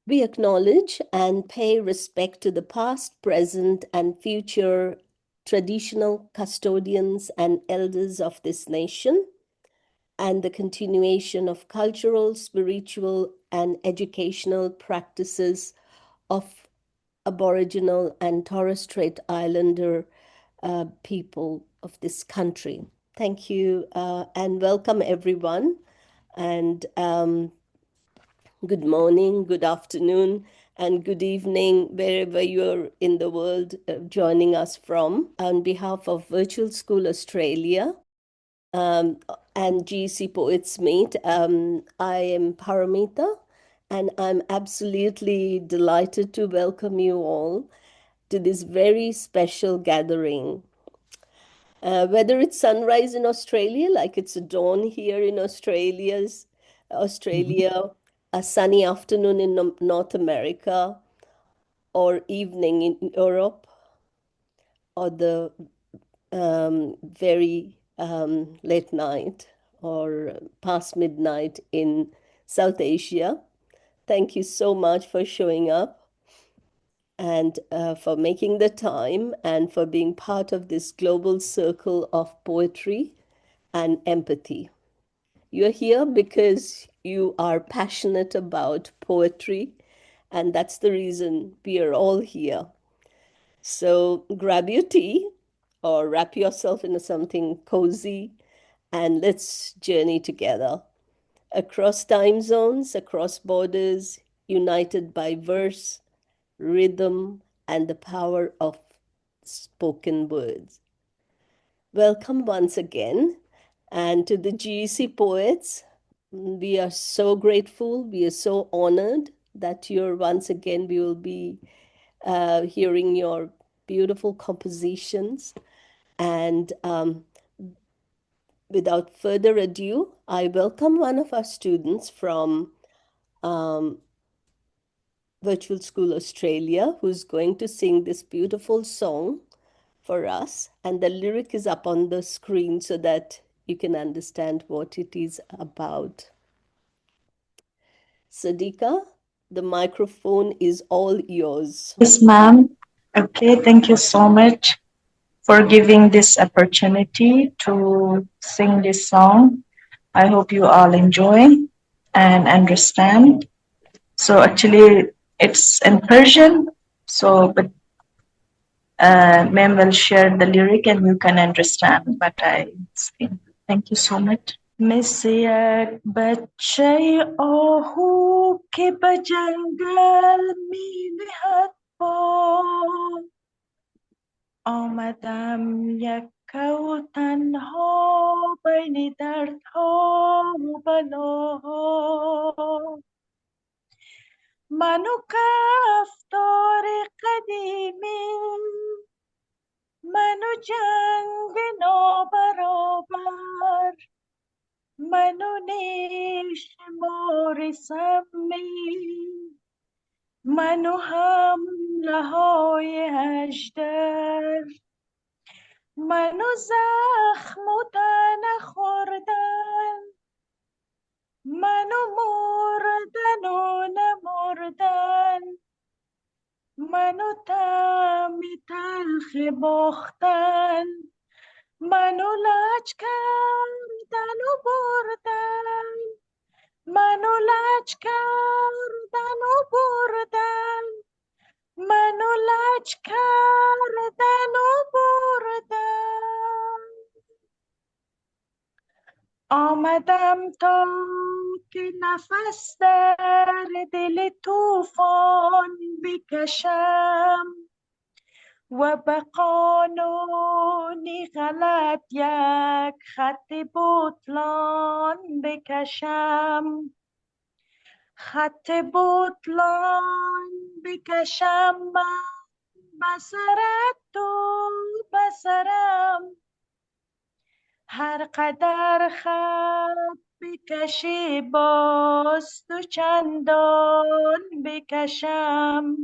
We acknowledge and pay respect to the past, present, and future traditional custodians and elders of this nation, and the continuation of cultural, spiritual, and educational practices of Aboriginal and Torres Strait Islander people of this country. Thank you and welcome everyone. And good morning, good afternoon, and good evening, wherever you're in the world joining us from. On behalf of Virtual School Australia um, and GC Poets Meet, I am Paramita, and I'm absolutely delighted to welcome you all to this very special gathering. Whether it's sunrise in Australia, like it's a dawn here in Australia, a sunny afternoon in North America, or evening in Europe, or the very late night or past midnight in South Asia. Thank you so much for showing up and for making the time and for being part of this global circle of poetry and empathy. You're here because you are passionate about poetry, and that's the reason we are all here. So grab your tea or wrap yourself in something cozy and let's journey together across time zones, across borders, united by verse, rhythm, and the power of spoken words. Welcome once again. And to the GEC poets, we are so grateful. We are so honored that you're once again, we will be hearing your beautiful compositions. And without further ado, I welcome one of our students from Virtual School Australia who's going to sing this beautiful song for us. And the lyric is up on the screen so that you can understand what it is about. Sadika, the microphone is all yours. Yes, ma'am. Okay, thank you so much for giving this opportunity to sing this song. I hope you all enjoy and understand. So actually, it's in Persian. So, but ma'am will share the lyric and you can understand what I sing. Thank you so much. مثل یک بچه آهو که به جنگل می نهد پا آمدم یکه و تنها بین دردها و بلاها من و کفتار قدیمی من و جنگ نابرابر من و نیش مار سمی من و حمله های اژدر من و زخم و تن خوردن من و مردن و نمردن من و طعم تلخ باختن من و لج کردن و بردن من و لج کردن و بردن من و لج کردن و بردن آمدم تا که نفس در دل طوفان بکشم و به قانونی غلط یک خط بطلان بکشم خط بطلان بکشم من بسرت تو بسرم هر قدر خط بکشی باز تو چندان بکشم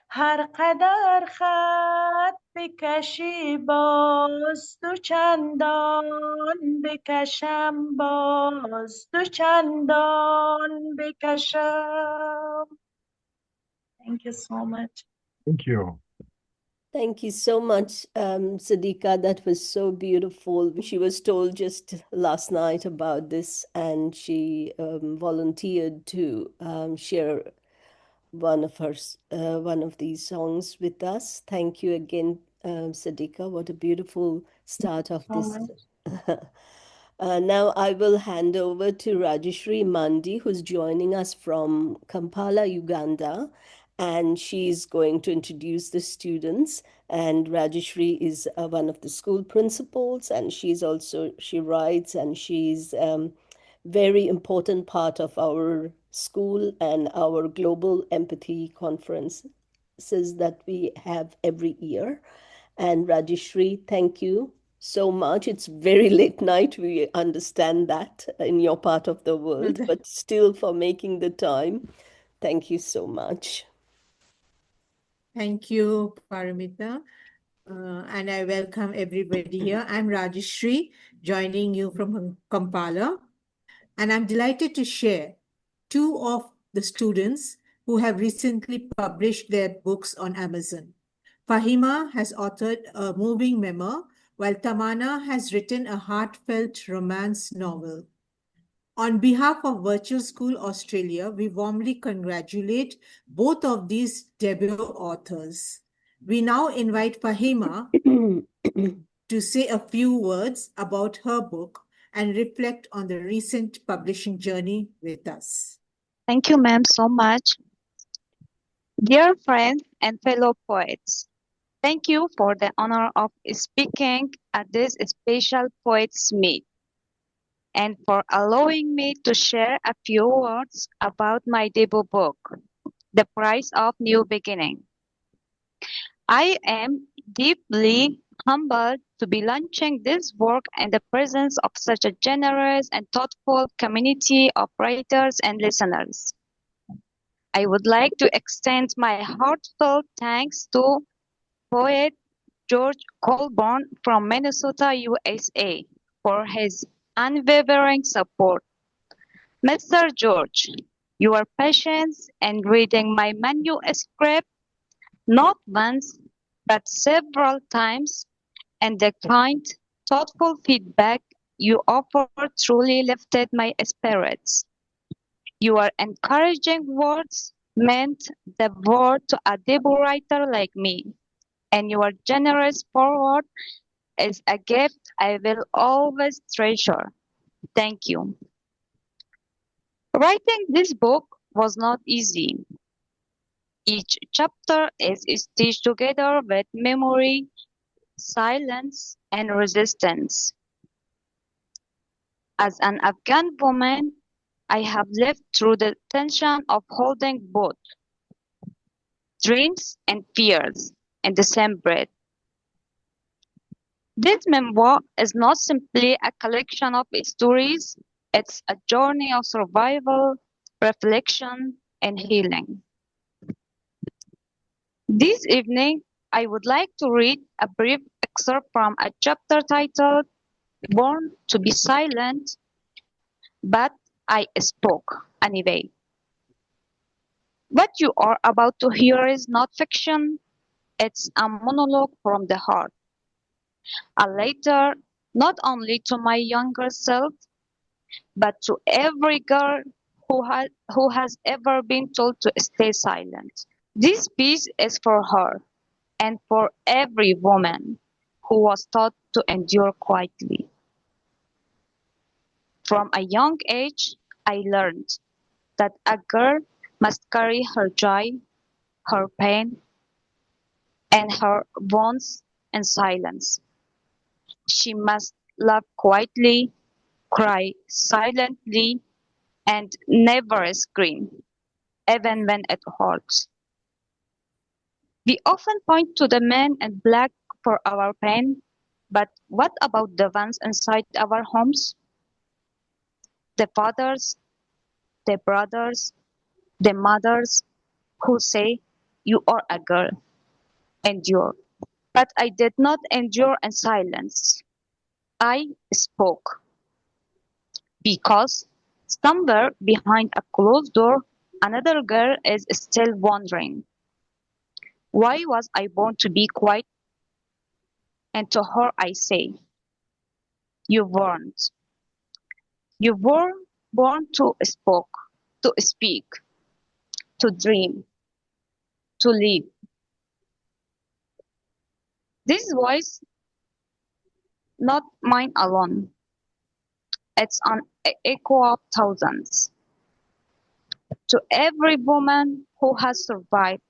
هر قدر خط بکشی باز تو چندان بکشم باز تو چندان بکشم Thank you so much. Thank you. Thank you so much, Sadika. That was so beautiful. She was told just last night about this, and she volunteered to share one of these songs with us. Thank you again, Sadika. What a beautiful start of So this. much. Now I will hand over to Rajeshri Mandi, who's joining us from Kampala, Uganda, and she's going to introduce the students. And Rajeshri is one of the school principals, and she writes, and she's very important part of our school and our global empathy conferences that we have every year. And Rajeshri, thank you so much. It's very late night. We understand that in your part of the world, but still for making the time. Thank you so much. Thank you, Paramita. And I welcome everybody here. I'm Rajeshri, joining you from Kampala. And I'm delighted to share two of the students who have recently published their books on Amazon. Fahima has authored a moving memoir, while Tamana has written a heartfelt romance novel. On behalf of Virtual School Australia, we warmly congratulate both of these debut authors. We now invite Fahima to say a few words about her book and reflect on the recent publishing journey with us. Thank you, ma'am, so much. Dear friends and fellow poets, thank you for the honor of speaking at this special Poets Meet and for allowing me to share a few words about my debut book, The Price of New Beginning. I am deeply humbled to be launching this work in the presence of such a generous and thoughtful community of writers and listeners. I would like to extend my heartfelt thanks to poet George Colborne from Minnesota, USA, for his unwavering support. Mr. George, your patience in reading my manuscript not once but several times and the kind, thoughtful feedback you offered truly lifted my spirits. Your encouraging words meant the world to a debut writer like me, and your generous forward is a gift I will always treasure. Thank you. Writing this book was not easy. Each chapter is stitched together with memory, silence, and resistance. As an Afghan woman, I have lived through the tension of holding both dreams and fears in the same breath. This memoir is not simply a collection of stories, it's a journey of survival, reflection, and healing. This evening, I would like to read a brief excerpt from a chapter titled Born to be Silent, but I spoke anyway. What you are about to hear is not fiction, it's a monologue from the heart. A letter not only to my younger self, but to every girl who has ever been told to stay silent. This piece is for her and for every woman who was taught to endure quietly. From a young age, I learned that a girl must carry her joy, her pain, and her wounds in silence. She must laugh quietly, cry silently, and never scream, even when it hurts. We often point to the men in black for our pain, but what about the ones inside our homes? The fathers, the brothers, the mothers who say, "You are a girl, endure." But I did not endure in silence. I spoke. Because somewhere behind a closed door, another girl is still wondering, Why was I born to be quiet? And to her I say, you weren't. You were born to speak, to dream, to live. This voice, not mine alone, it's an echo of thousands. To every woman who has survived,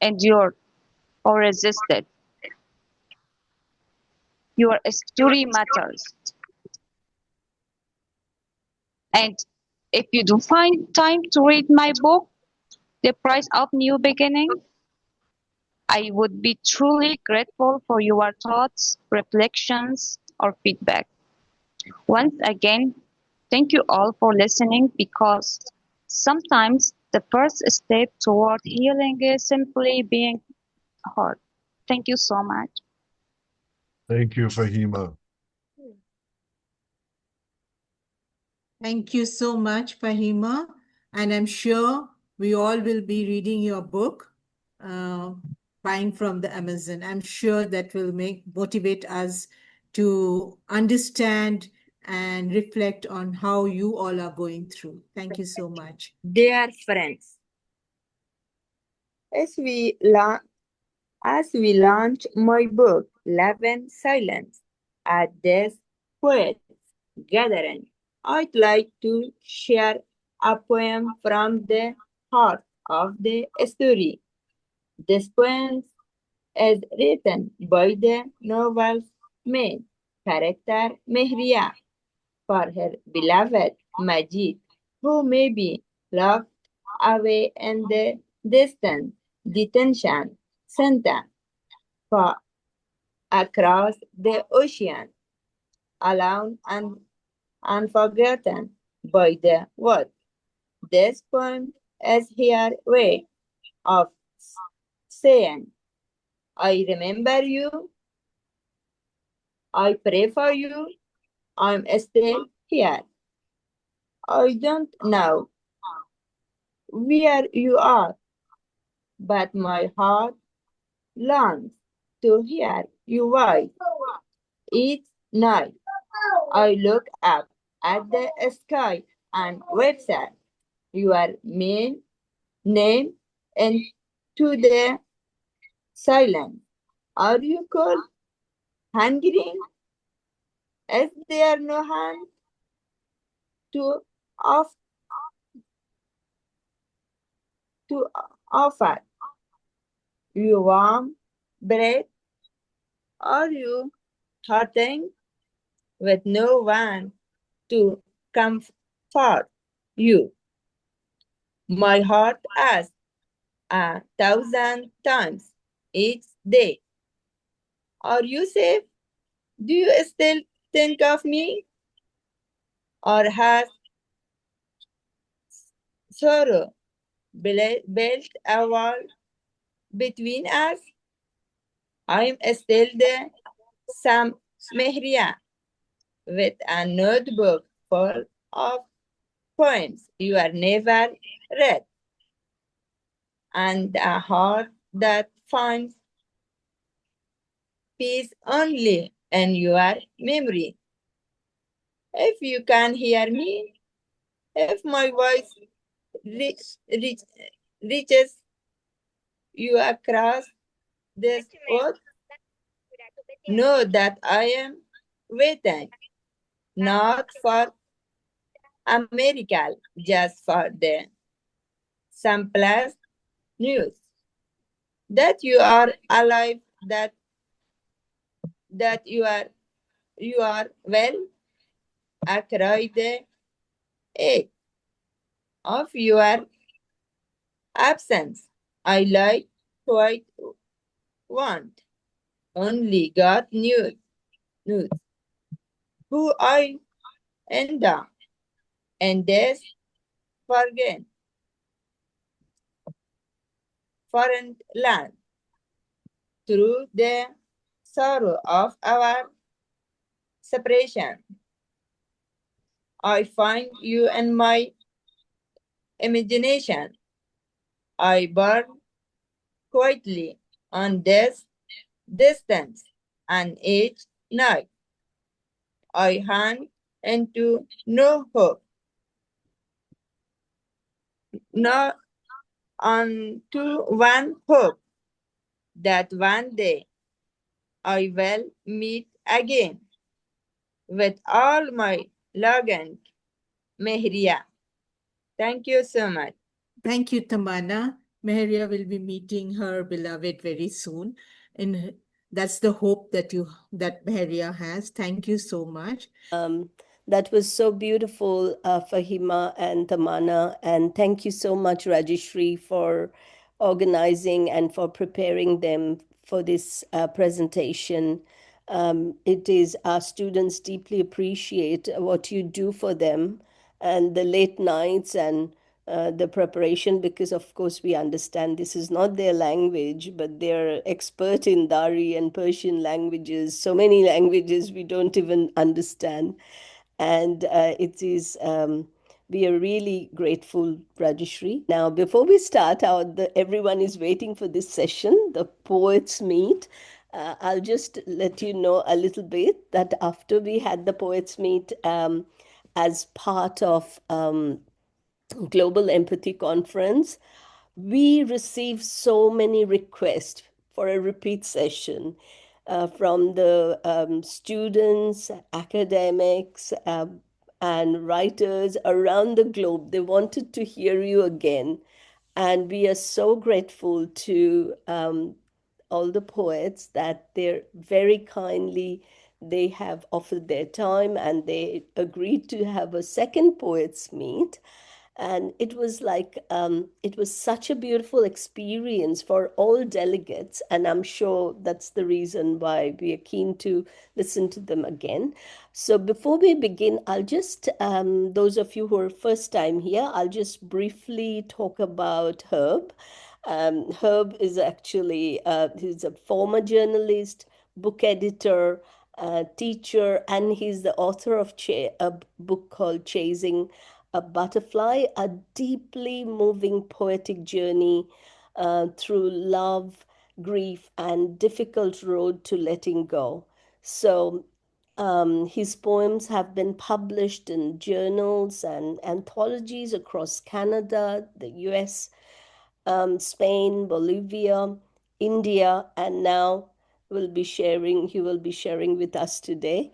endured, or resisted, your story matters. And if you do find time to read my book, The Price of New Beginning, I would be truly grateful for your thoughts, reflections, or feedback. Once again, thank you all for listening because sometimes the first step toward healing is simply being heard. Thank you so much. Thank you, Fahima. Thank you so much, Fahima. And I'm sure we all will be reading your book, uh, buying from the Amazon. I'm sure that will motivate us to understand and reflect on how you all are going through. Thank you so much. Dear friends, as we launch my book, Love and Silence, at this poets gathering, I'd like to share a poem from the heart of the story. This poem is written by the novel's main character, Mehriya, for her beloved Majid, who may be locked away in the distant detention center far across the ocean, alone and unforgotten by the world. This poem is her way of saying, I remember you, I pray for you, I'm still here. I don't know where you are, but my heart longs to hear your voice. Each night I look up at the sky and whisper your name into the silence. Are you cold? Hungry? Is there no hand to, off, to offer you warm breath? Are you hurting with no one to comfort you? My heart asks 1,000 times each day. Are you safe? Do you still think of me? Or has sorrow built a wall between us? I'm still the Sam Mehriya with a notebook full of poems you are never read and a heart that finds peace only in your memory. If you can hear me, if my voice reaches you across this world, know that I am waiting, not for a miracle, just for the simplest news that you are alive, that you are well, across the ache of your absence. I like quite want only God knows who I end up and this foreign land through the sorrow of our separation. I find you in my imagination. I burn quietly on this distance, and each night I hang into no hope, not onto one hope that one day I will meet again with all my longing. Mehriya. Thank you so much. Thank you, Tamana. Meheria will be meeting her beloved very soon. And that's the hope that Meheria has. Thank you so much. That was so beautiful, Fahima and Tamana. And thank you so much, Rajeshri, for organizing and for preparing them for this presentation. It is our students deeply appreciate what you do for them and the late nights and the preparation, because of course we understand this is not their language, but they're expert in Dari and Persian languages, so many languages we don't even understand. And we are really grateful, Rajeshri. Now, before we start out, everyone is waiting for this session, the Poets Meet. I'll just let you know a little bit that after we had the Poets Meet as part of Global Empathy Conference, we received so many requests for a repeat session from the students, academics, and writers around the globe. They wanted to hear you again. And we are so grateful to all the poets that they're very kindly they have offered their time and they agreed to have a second poets meet. And it was it was such a beautiful experience for all delegates. And I'm sure that's the reason why we are keen to listen to them again. So before we begin, I'll just, those of you who are first time here, I'll just briefly talk about Herb. Herb is actually, he's a former journalist, book editor, teacher, and he's the author of a book called Chasing a Butterfly, a deeply moving poetic journey through love, grief, and difficult road to letting go. So his poems have been published in journals and anthologies across Canada, the US, Spain, Bolivia, India, and now he will be sharing with us today.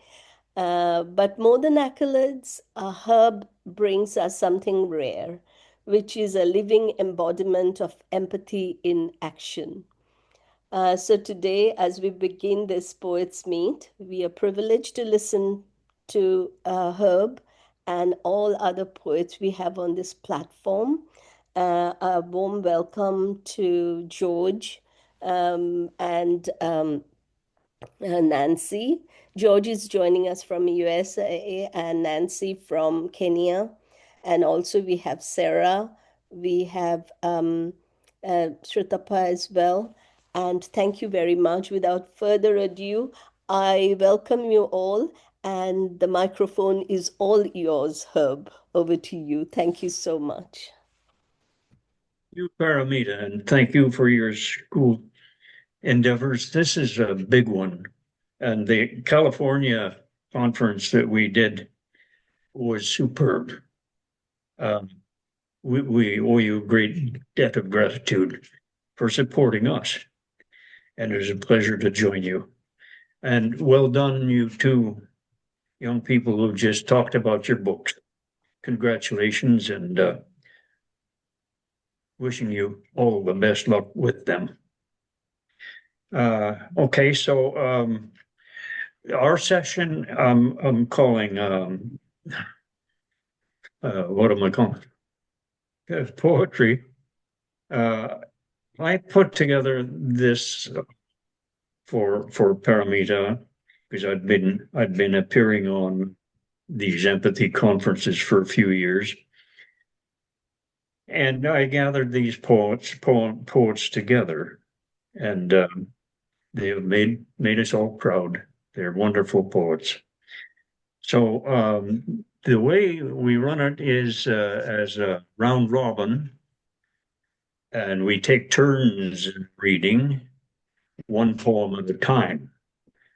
But more than accolades, a herb brings us something rare, which is a living embodiment of empathy in action. So today, as we begin this Poets Meet, we are privileged to listen to Herb and all other poets we have on this platform. A warm welcome to George and Nancy. George is joining us from USA and Nancy from Kenya. And also we have Sarah, we have Shritapa as well. And thank you very much. Without further ado, I welcome you all, and the microphone is all yours, Herb. Over to you. Thank you so much. You, Paramita, and thank you for your school endeavors. This is a big one. And the California conference that we did was superb. We owe you a great debt of gratitude for supporting us. And it was a pleasure to join you. And well done, you two young people who just talked about your books. Congratulations, and wishing you all the best luck with them. Okay, so our session, I'm calling, what am I calling? Poetry. I put together this for Paramita because I'd been appearing on these empathy conferences for a few years, and I gathered these poets together, and they have made us all proud. They're wonderful poets. So the way we run it is as a round robin, And we take turns reading one poem at a time,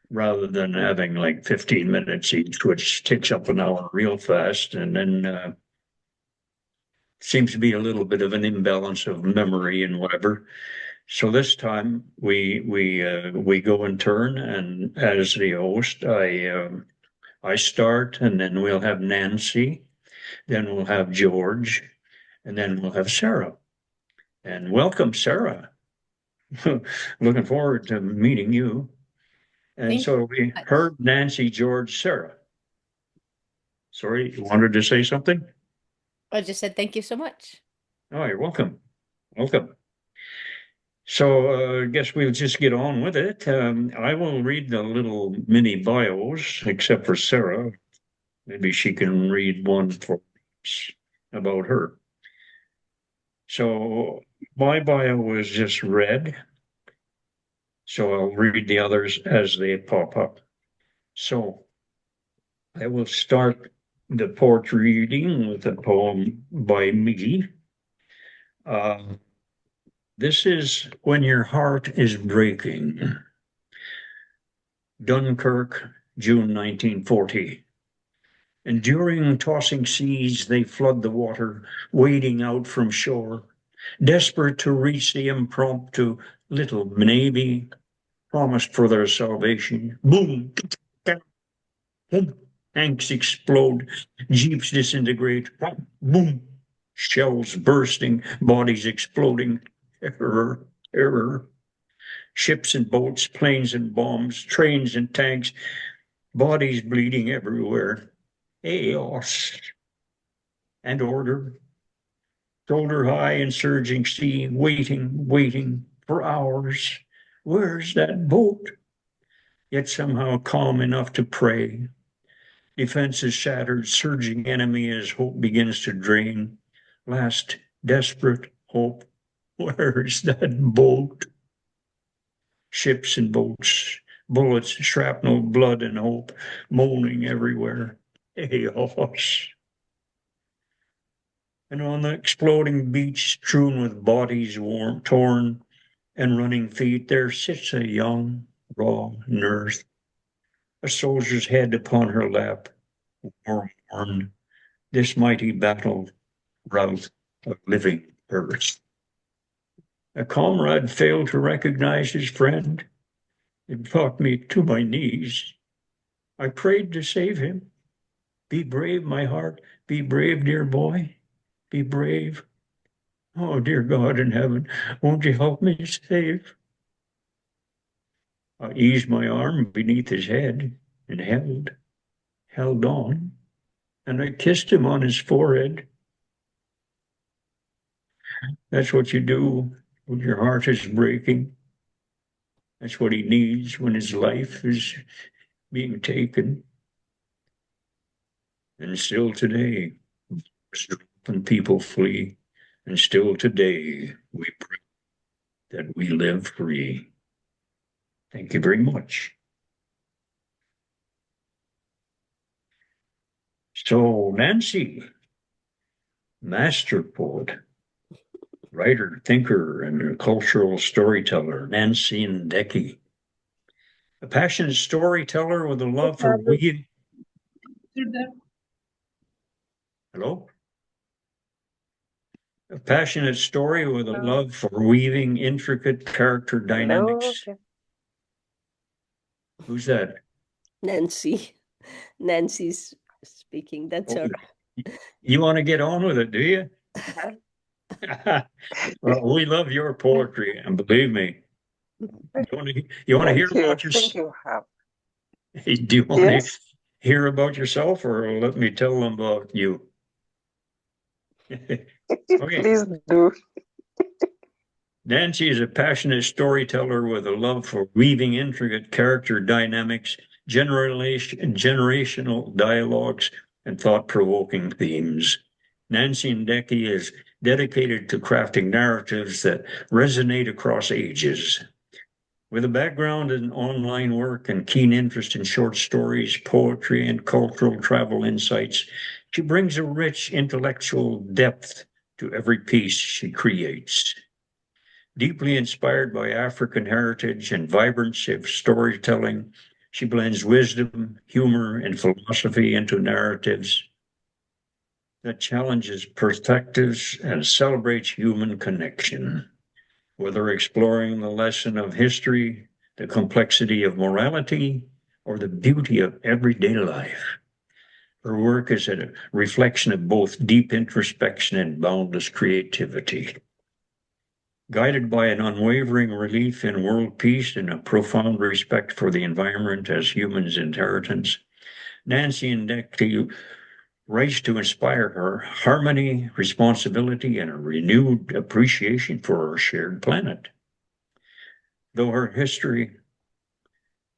rather than having like 15 minutes each, which takes up an hour real fast. And then seems to be a little bit of an imbalance of memory and whatever. So this time we go in turn, and as the host, I start, and then we'll have Nancy, then we'll have George, and then we'll have Sarah. And welcome, Sarah. Looking forward to meeting you. And Thank so we heard Nancy, George, Sarah. Sorry, you wanted to say something? I just said thank you so much. Oh, you're welcome. Welcome. So I guess we'll just get on with it. I will read the little mini bios, except for Sarah. Maybe she can read one for us about her. So my bio was just read. So I'll read the others as they pop up. So I will start the poetry reading with a poem by me. This is When Your Heart is Breaking. Dunkirk, June 1940. Enduring tossing seas, they flood the water, wading out from shore, desperate to reach the impromptu little navy, promised for their salvation. Boom! Boom! Tanks explode, jeeps disintegrate. Boom! Shells bursting, bodies exploding. Terror, terror. Ships and boats, planes and bombs, trains and tanks, bodies bleeding everywhere. Chaos and order. Shoulder high and surging sea, waiting for hours. Where's that boat? Yet somehow calm enough to pray. Defenses shattered, surging enemy as hope begins to drain. Last desperate hope. Where's that boat? Ships and boats, bullets, shrapnel, blood, and hope, moaning everywhere. Chaos. And on the exploding beach, strewn with bodies torn and running feet, there sits a young, raw nurse, a soldier's head upon her lap, war-worn, this mighty battle rout of living earth. A comrade failed to recognize his friend. It brought me to my knees. I prayed to save him. Be brave, my heart. Be brave, dear boy. Be brave. Oh, dear God in heaven, won't you help me save? I eased my arm beneath his head and held on, and I kissed him on his forehead. That's what you do when your heart is breaking. That's what he needs when his life is being taken. And still today, when people flee, and still today, we pray that we live free. Thank you very much. So, Nancy, master poet, writer, thinker, and a cultural storyteller, Nancy Ndeki. A passionate storyteller with a love for weaving. Hello? A passionate story with a love for weaving intricate character dynamics. Hello. Who's that? Nancy. Nancy's speaking. That's her. You want to get on with it, do you? Well, we love your poetry, and believe me, you want to hear about yourself? Thank you, Hap. Do you want Yes. to hear about yourself, or let me tell them about you? Okay. Please do. Nancy is a passionate storyteller with a love for weaving intricate character dynamics, generational dialogues, and thought-provoking themes. Nancy Ndeki is dedicated to crafting narratives that resonate across ages. With a background in online work and keen interest in short stories, poetry, and cultural travel insights, she brings a rich intellectual depth to every piece she creates. Deeply inspired by African heritage and vibrancy of storytelling, she blends wisdom, humor, and philosophy into narratives that challenges perspectives and celebrates human connection. Whether exploring the lesson of history, the complexity of morality, or the beauty of everyday life, her work is a reflection of both deep introspection and boundless creativity. Guided by an unwavering belief in world peace and a profound respect for the environment as humans' inheritance, Nancy Ndeki writes to inspire her harmony, responsibility, and a renewed appreciation for our shared planet. Though her history,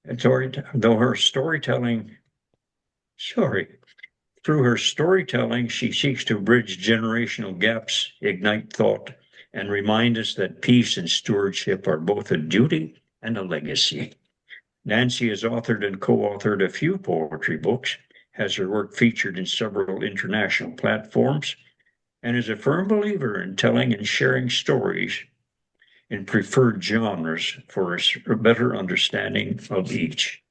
though her storytelling, through her storytelling, she seeks to bridge generational gaps, ignite thought, and remind us that peace and stewardship are both a duty and a legacy. Nancy has authored and co-authored a few poetry books, has her work featured in several international platforms, and is a firm believer in telling and sharing stories in preferred genres for a better understanding of each.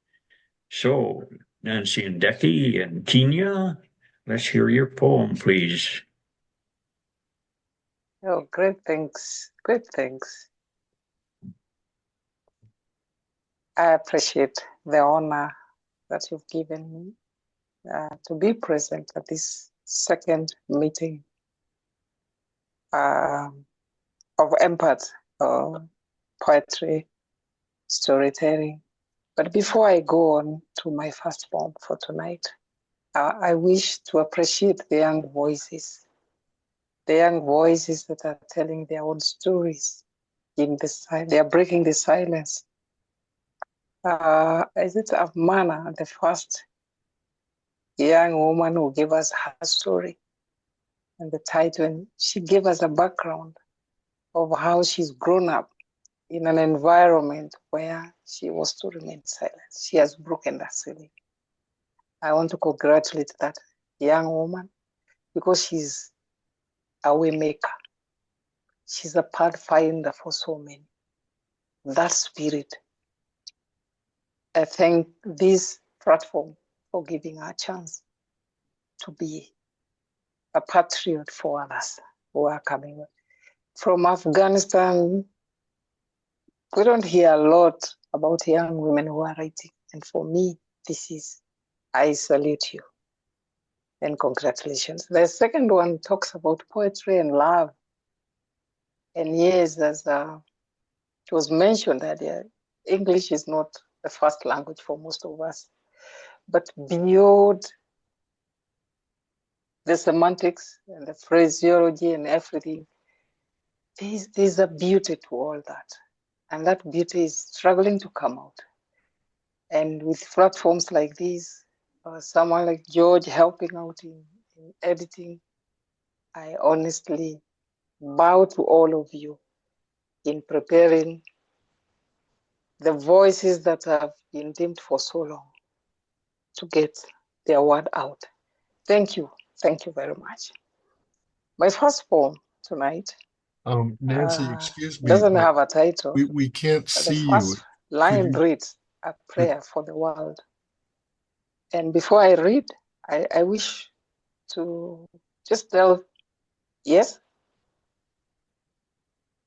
So, Nancy Ndeki and Kenya, let's hear your poem, please. Oh, great, thanks. Great, thanks. I appreciate the honor that you've given me to be present at this second meeting of empath, poetry, storytelling. But before I go on to my first poem for tonight, I wish to appreciate the young voices that are telling their own stories in the silence. They are breaking the silence. Is it Amana, the first young woman who gave us her story and the title, and she gave us a background of how she's grown up in an environment where she was to remain silent. She has broken that ceiling. I want to congratulate that young woman because she's a way maker. She's a pathfinder for so many. That spirit. I thank this platform for giving her a chance to be a patriot for others who are coming from Afghanistan. We don't hear a lot about young women who are writing. And for me, I salute you and congratulations. The second one talks about poetry and love. And yes, as it was mentioned earlier, English is not the first language for most of us. But beyond the semantics and the phraseology and everything, there's a beauty to all that. And that beauty is struggling to come out. And with platforms like this, someone like George helping out in editing, I honestly bow to all of you in preparing the voices that have been dimmed for so long to get their word out. Thank you. Thank you very much. My first poem tonight Nancy, excuse me, doesn't but have a title. we can't But the see first you. line reads, "A prayer for the world." And before I read, I wish to just tell, yes?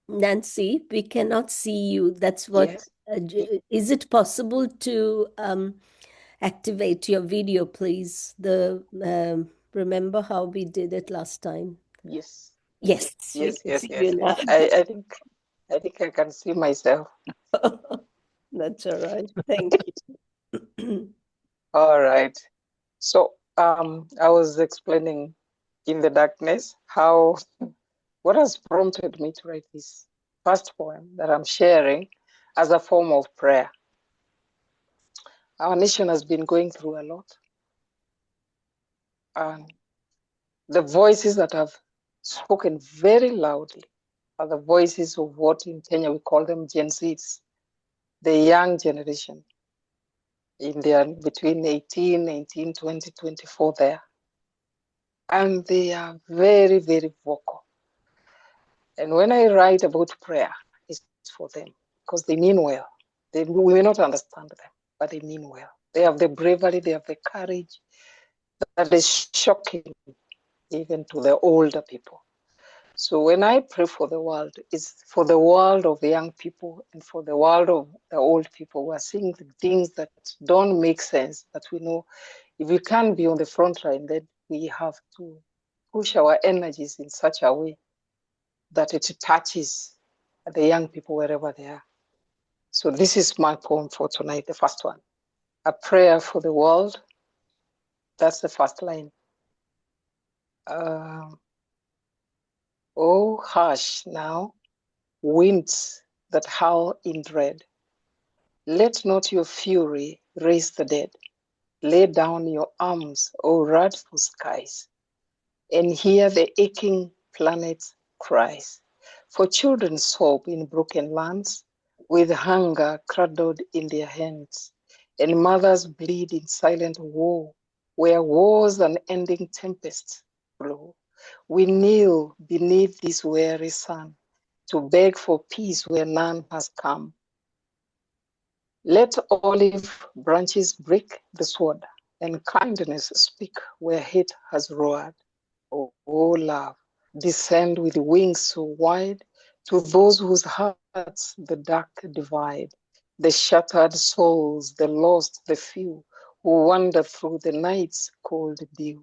Nancy, we cannot see you. That's what. Yes. Is it possible to activate your video, please? Remember how we did it last time? Yes. Yes, we Yes, can yes, see yes, you yes. now. I think I can see myself. That's all right. Thank you. All right. So I was explaining in the darkness what has prompted me to write this first poem that I'm sharing as a form of prayer. Our nation has been going through a lot. And the voices that have spoken very loudly are the voices of what in Kenya we call them Gen Zs, the young generation in their between 18, 19, 20, 24 there. And they are very, very vocal. And when I write about prayer, it's for them because they mean well. We may not understand them, but they mean well. They have the bravery, they have the courage that is shocking even to the older people. So when I pray for the world, it's for the world of the young people and for the world of the old people who are seeing the things that don't make sense, that we know if we can't be on the front line, then we have to push our energies in such a way that it touches the young people wherever they are. So this is my poem for tonight, the first one. A prayer for the world. That's the first line. Oh, hush now, winds that howl in dread. Let not your fury raise the dead. Lay down your arms, O wrathful skies, and hear the aching planet's cries. For children sob in broken lands, with hunger cradled in their hands, and mothers bleed in silent war, where war's unending tempests blow. We kneel beneath this weary sun, to beg for peace where none has come. Let olive branches break the sword, and kindness speak where hate has roared. O love, descend with wings so wide to those whose hearts the dark divide, the shattered souls, the lost, the few, who wander through the night's cold dew.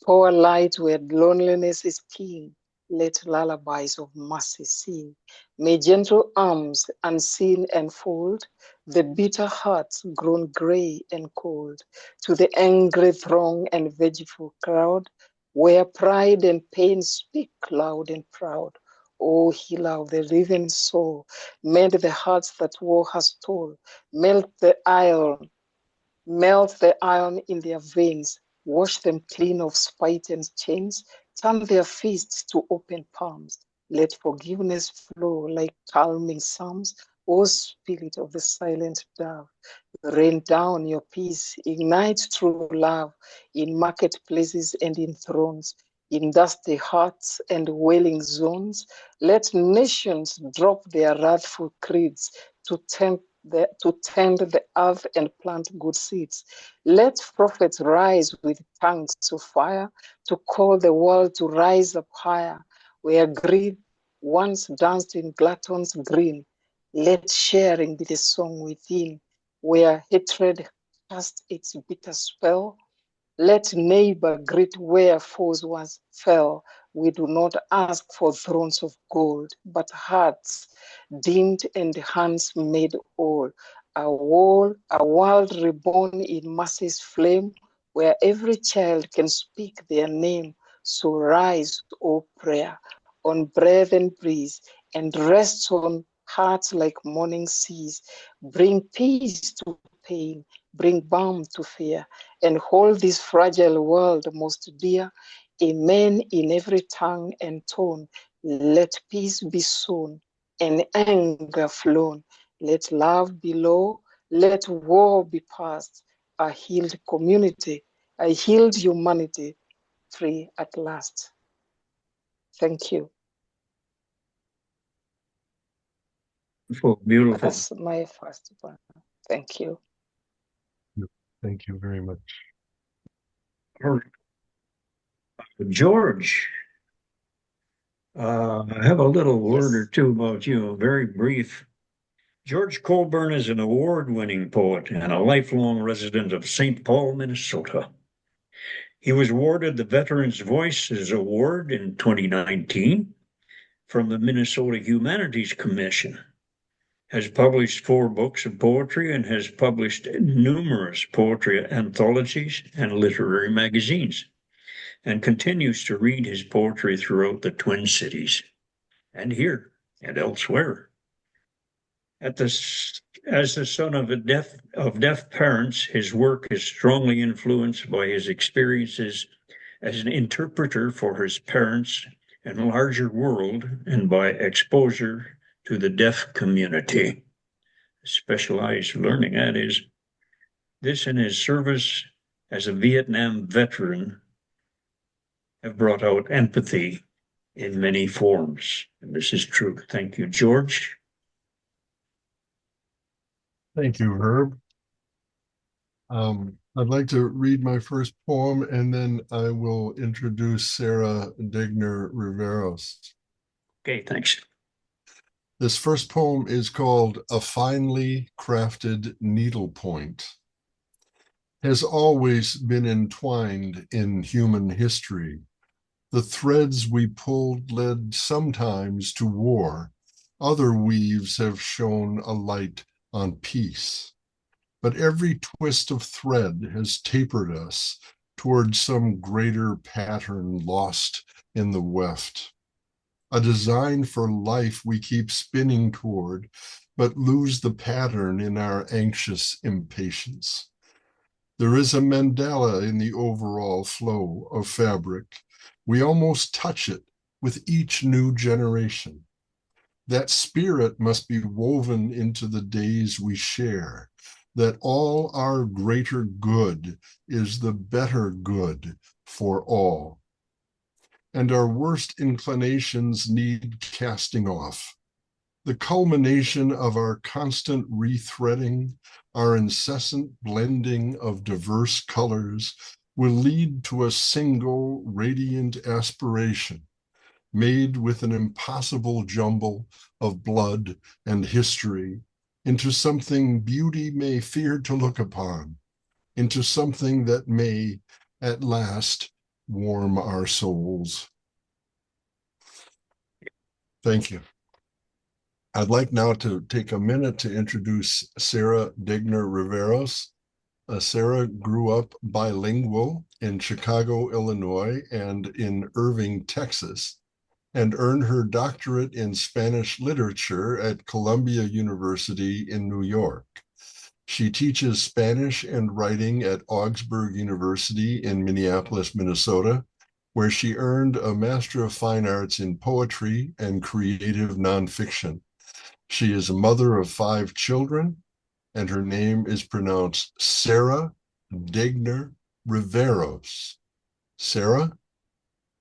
Pour light where loneliness is king. Let lullabies of mercy sing. May gentle arms unseen enfold the bitter hearts grown grey and cold. To the angry throng and vengeful crowd, where pride and pain speak loud and proud. O healer of the living soul, mend the hearts that war has torn. Melt the iron in their veins, wash them clean of spite and chains, turn their fists to open palms. Let forgiveness flow like calming psalms. O Spirit of the silent dove, rain down your peace, ignite true love in marketplaces and in thrones, in dusty hearts and wailing zones. Let nations drop their wrathful creeds to tend the earth and plant good seeds. Let prophets rise with tongues of fire to call the world to rise up higher, where greed once danced in gluttons green. Let sharing be the song within, where hatred cast its bitter spell. Let neighbor greet where foes once fell. We do not ask for thrones of gold, but hearts dimmed and hands made whole. A world reborn in mercy's flame, where every child can speak their name. So rise, O prayer, on breath and breeze, and rest on hearts like morning seas. Bring peace to pain, bring balm to fear, and hold this fragile world most dear. Amen in every tongue and tone. Let peace be sown and anger flown. Let love be low, let war be past. A healed community, a healed humanity, free at last. Thank you. Beautiful, beautiful. That's my first one. Thank you. Thank you very much. George, I have a little word or two about you, very brief. George Colburn is an award-winning poet and a lifelong resident of St. Paul, Minnesota. He was awarded the Veterans Voices Award in 2019 from the Minnesota Humanities Commission, has published 4 books of poetry, and has published numerous poetry anthologies and literary magazines, and continues to read his poetry throughout the Twin Cities and here and elsewhere. As the son of deaf parents, his work is strongly influenced by his experiences as an interpreter for his parents and larger world, and by exposure to the deaf community. Specialized learning, that is. This and his service as a Vietnam veteran have brought out empathy in many forms. And this is true. Thank you, George. Thank you, Herb. I'd like to read my first poem and then I will introduce Sarah Digner Riveros. Okay, thanks. This first poem is called A Finely Crafted Needlepoint. Has always been entwined in human history. The threads we pulled led sometimes to war. Other weaves have shone a light on peace. But every twist of thread has tapered us toward some greater pattern lost in the weft. A design for life we keep spinning toward, but lose the pattern in our anxious impatience. There is a mandala in the overall flow of fabric. We almost touch it with each new generation. That spirit must be woven into the days we share, that all our greater good is the better good for all. And our worst inclinations need casting off. The culmination of our constant rethreading, our incessant blending of diverse colors will lead to a single radiant aspiration made with an impossible jumble of blood and history into something beauty may fear to look upon, into something that may at last warm our souls. Thank you. I'd like now to take a minute to introduce Sarah Digner Riveros. Sarah grew up bilingual in Chicago, Illinois, and in Irving, Texas, and earned her doctorate in Spanish literature at Columbia University in New York. She teaches Spanish and writing at Augsburg University in Minneapolis, Minnesota, where she earned a Master of Fine Arts in Poetry and Creative Nonfiction. She is a mother of 5 children, and her name is pronounced Sarah Digner Riveros. Sarah,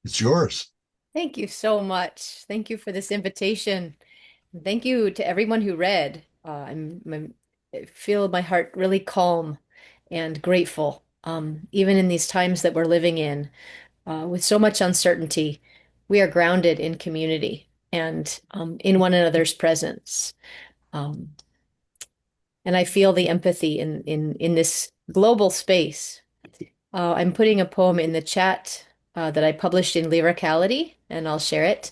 it's yours. Thank you so much. Thank you for this invitation. Thank you to everyone who read. I feel my heart really calm and grateful, even in these times that we're living in, with so much uncertainty. We are grounded in community and in one another's presence. Um, and I feel the empathy in this global space. I'm putting a poem in the chat that I published in Lyricality, and I'll share it.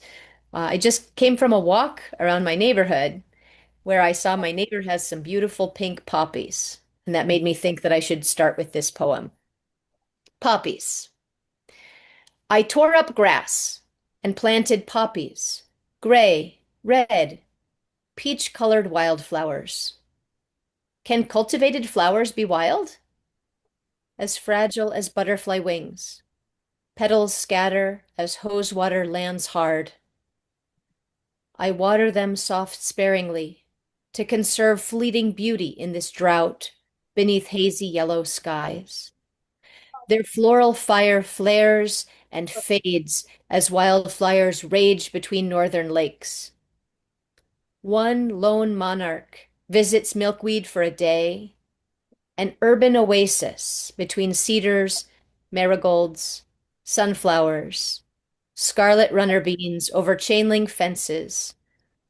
I just came from a walk around my neighborhood where I saw my neighbor has some beautiful pink poppies, and that made me think that I should start with this poem. Poppies. I tore up grass and planted poppies, gray, red, peach-colored wildflowers. Can cultivated flowers be wild? As fragile as butterfly wings. Petals scatter as hose water lands hard. I water them soft sparingly to conserve fleeting beauty in this drought beneath hazy yellow skies. Their floral fire flares and fades as wildfires rage between northern lakes. One lone monarch visits milkweed for a day, an urban oasis between cedars, marigolds, sunflowers, scarlet runner beans over chain link fences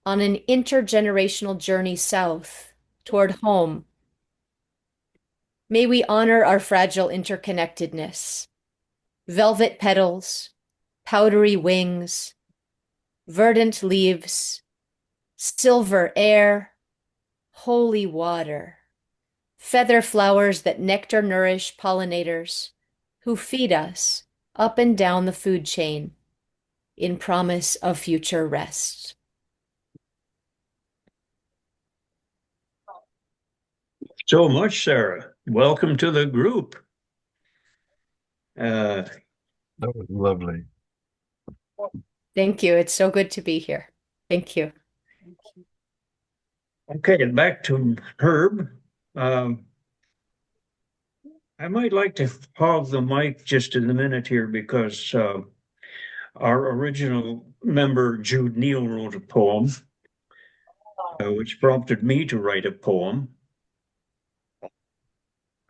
on an intergenerational journey south toward home. May we honor our fragile interconnectedness. Velvet petals, powdery wings, verdant leaves, silver air, holy water, feather flowers that nectar nourish pollinators who feed us up and down the food chain in promise of future rest. So much, Sarah. Welcome to the group. That was lovely. Thank you. It's so good to be here. Thank you. Okay, and back to Herb. I might like to hog the mic just in a minute here because our original member, Jude Neal, wrote a poem, which prompted me to write a poem.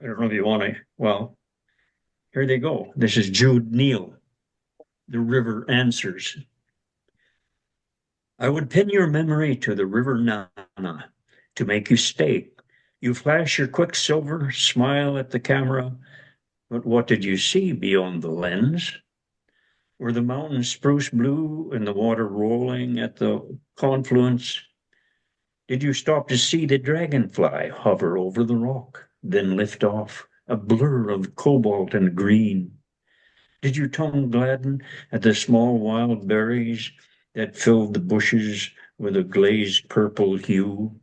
I don't know if you want to, well, here they go. This is Jude Neal, The River Answers. I would pin your memory to the river Nana to make you stay. You flash your quicksilver, smile at the camera, but what did you see beyond the lens? Were the mountains spruce blue and the water rolling at the confluence? Did you stop to see the dragonfly hover over the rock, then lift off, a blur of cobalt and green? Did your tongue gladden at the small wild berries that filled the bushes with a glazed purple hue?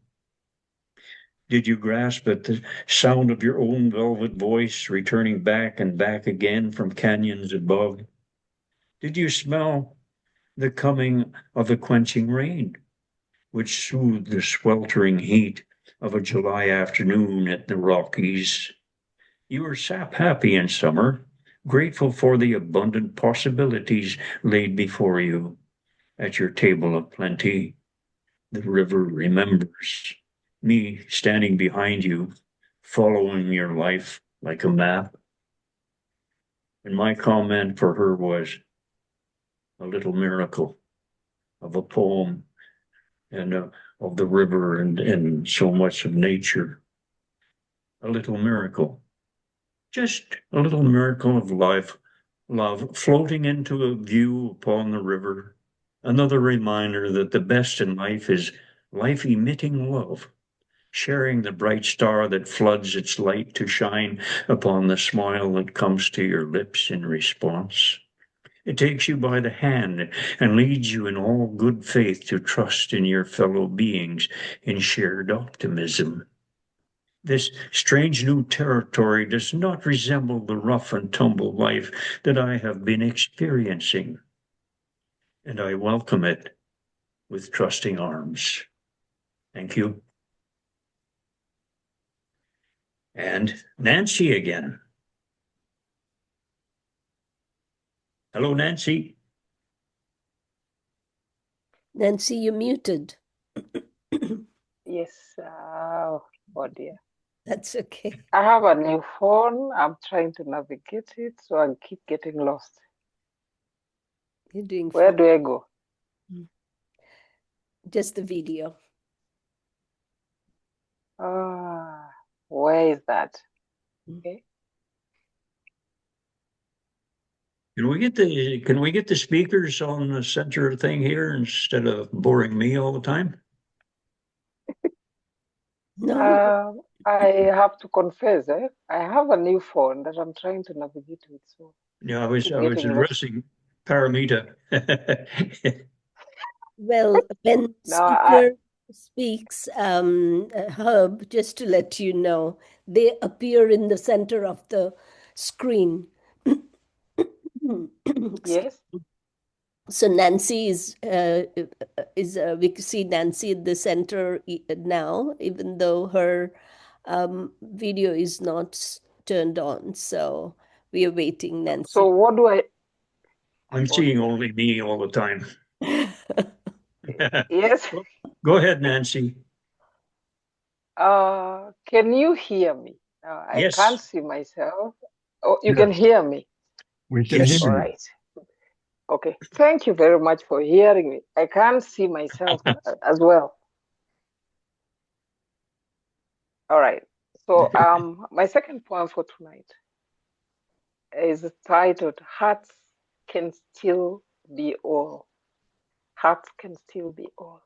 Did you grasp at the sound of your own velvet voice returning back and back again from canyons above? Did you smell the coming of the quenching rain, which soothed the sweltering heat of a July afternoon at the Rockies? You were sap happy in summer, grateful for the abundant possibilities laid before you at your table of plenty. The river remembers me standing behind you, following your life like a map. And my comment for her was a little miracle of a poem and of the river and so much of nature. A little miracle, just a little miracle of life, love floating into a view upon the river. Another reminder that the best in life is life emitting love, sharing the bright star that floods its light to shine upon the smile that comes to your lips in response. It takes you by the hand and leads you in all good faith to trust in your fellow beings in shared optimism. This strange new territory does not resemble the rough and tumble life that I have been experiencing, and I welcome it with trusting arms. Thank you. And Nancy again. Hello, Nancy. Nancy, you're muted. Yes. Oh dear. That's okay. I have a new phone. I'm trying to navigate it, so I keep getting lost. You're doing Where fine. do I go? Just the video. Where is that? Okay. Can we get the speakers on the center thing here instead of boring me all the time? No. I have to confess, I have a new phone that I'm trying to navigate with. So Yeah, I was keep getting lost. addressing Paramita. Well, when No, speaker speaks, Herb, just to let you know, they appear in the center of the screen. yes. So Nancy is we can see Nancy in the center now, even though her video is not turned on. So we are waiting, Nancy. So what do I? I'm seeing only me all the time. Yes. Go ahead, Nancy. Can you hear me? I Yes. can't see myself. Oh, you can hear me. We can Yes. hear All you. right. Okay. Thank you very much for hearing me. I can't see myself as well. All right. So my second poem for tonight is titled "Hearts Can Still Be All." Hearts can still be all.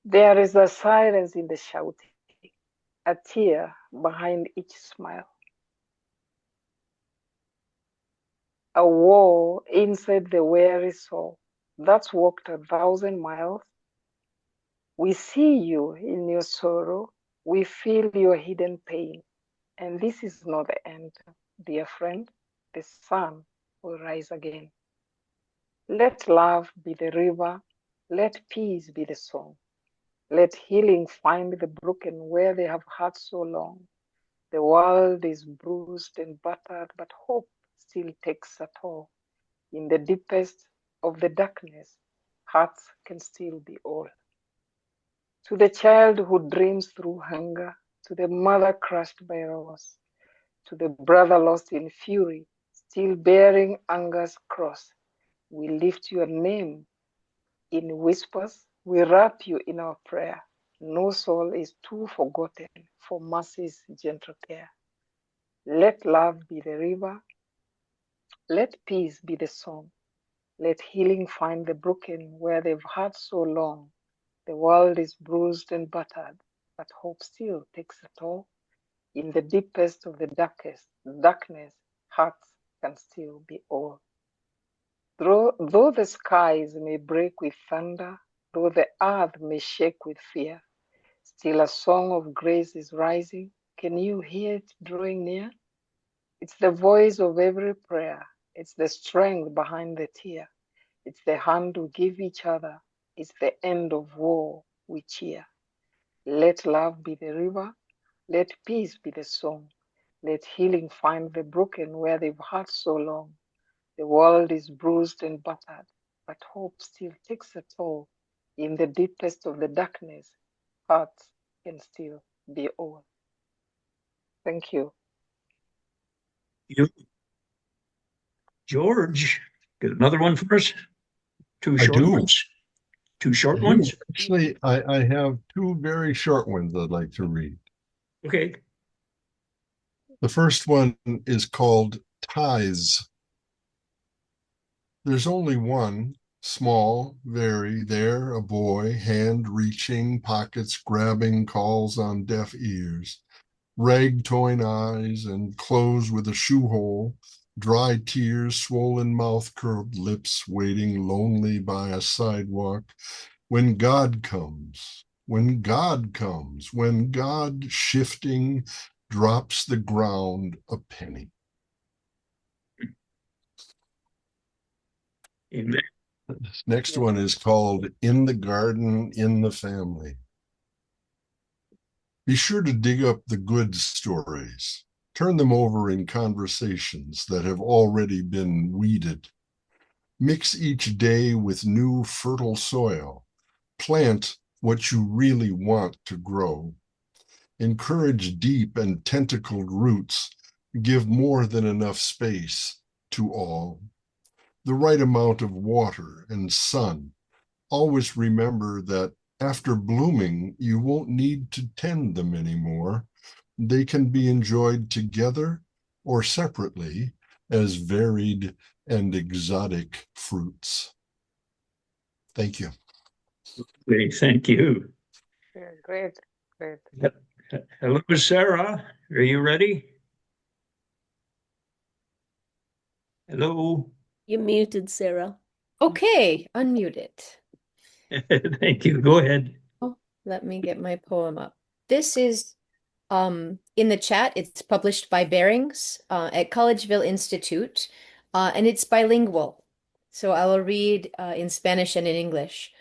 There is a silence in the shouting, a tear behind each smile, a war inside the weary soul that's walked 1,000 miles. We see you in your sorrow, we feel your hidden pain, and this is not the end, dear friend. The sun will rise again. Let love be the river, let peace be the song. Let healing find the broken where they have hurt so long. The world is bruised and battered, but hope still takes a toll. In the deepest of the darkness, hearts can still be all. To the child who dreams through hunger, to the mother crushed by wrath, to the brother lost in fury, still bearing anger's cross. We lift your name in whispers, we wrap you in our prayer. No soul is too forgotten for mercy's gentle care. Let love be the river, let peace be the song, let healing find the broken where they've hurt so long. The world is bruised and battered, but hope still takes a toll. In the deepest of the darkness, hearts can still be all. Though the skies may break with thunder, though the earth may shake with fear, still a song of grace is rising. Can you hear it drawing near? It's the voice of every prayer. It's the strength behind the tear. It's the hand we give each other. It's the end of war we cheer. Let love be the river. Let peace be the song. Let healing find the broken where they've hurt so long. The world is bruised and battered, but hope still takes a toll. In the deepest of the darkness, hearts can still be all. Thank you. You, George, got another one for us? Two I short do. ones? Two short I do. ones? Actually, I have two very short ones I'd like to read. Okay. The first one is called Ties. There's only one, small, very, there, a boy, hand reaching, pockets grabbing, calls on deaf ears, rag-toying eyes and clothes with a shoe hole, dry tears, swollen mouth, curved lips, waiting lonely by a sidewalk. When God comes, when God comes, when God shifting drops the ground a penny. Amen. This next one is called In the Garden, in the Family. Be sure to dig up the good stories. Turn them over in conversations that have already been weeded. Mix each day with new fertile soil. Plant what you really want to grow. Encourage deep and tentacled roots. Give more than enough space to all. The right amount of water and sun. Always remember that after blooming, you won't need to tend them anymore. They can be enjoyed together or separately as varied and exotic fruits. Thank you. Great, thank you. Yeah, great, great. Hello, Sarah. Are you ready? Hello. You're muted, Sarah. Okay, unmuted. Thank you. Go ahead. Oh, let me get my poem up. This is in the chat. It's published by Barings at Collegeville Institute, and it's bilingual. So I will read in Spanish and in English.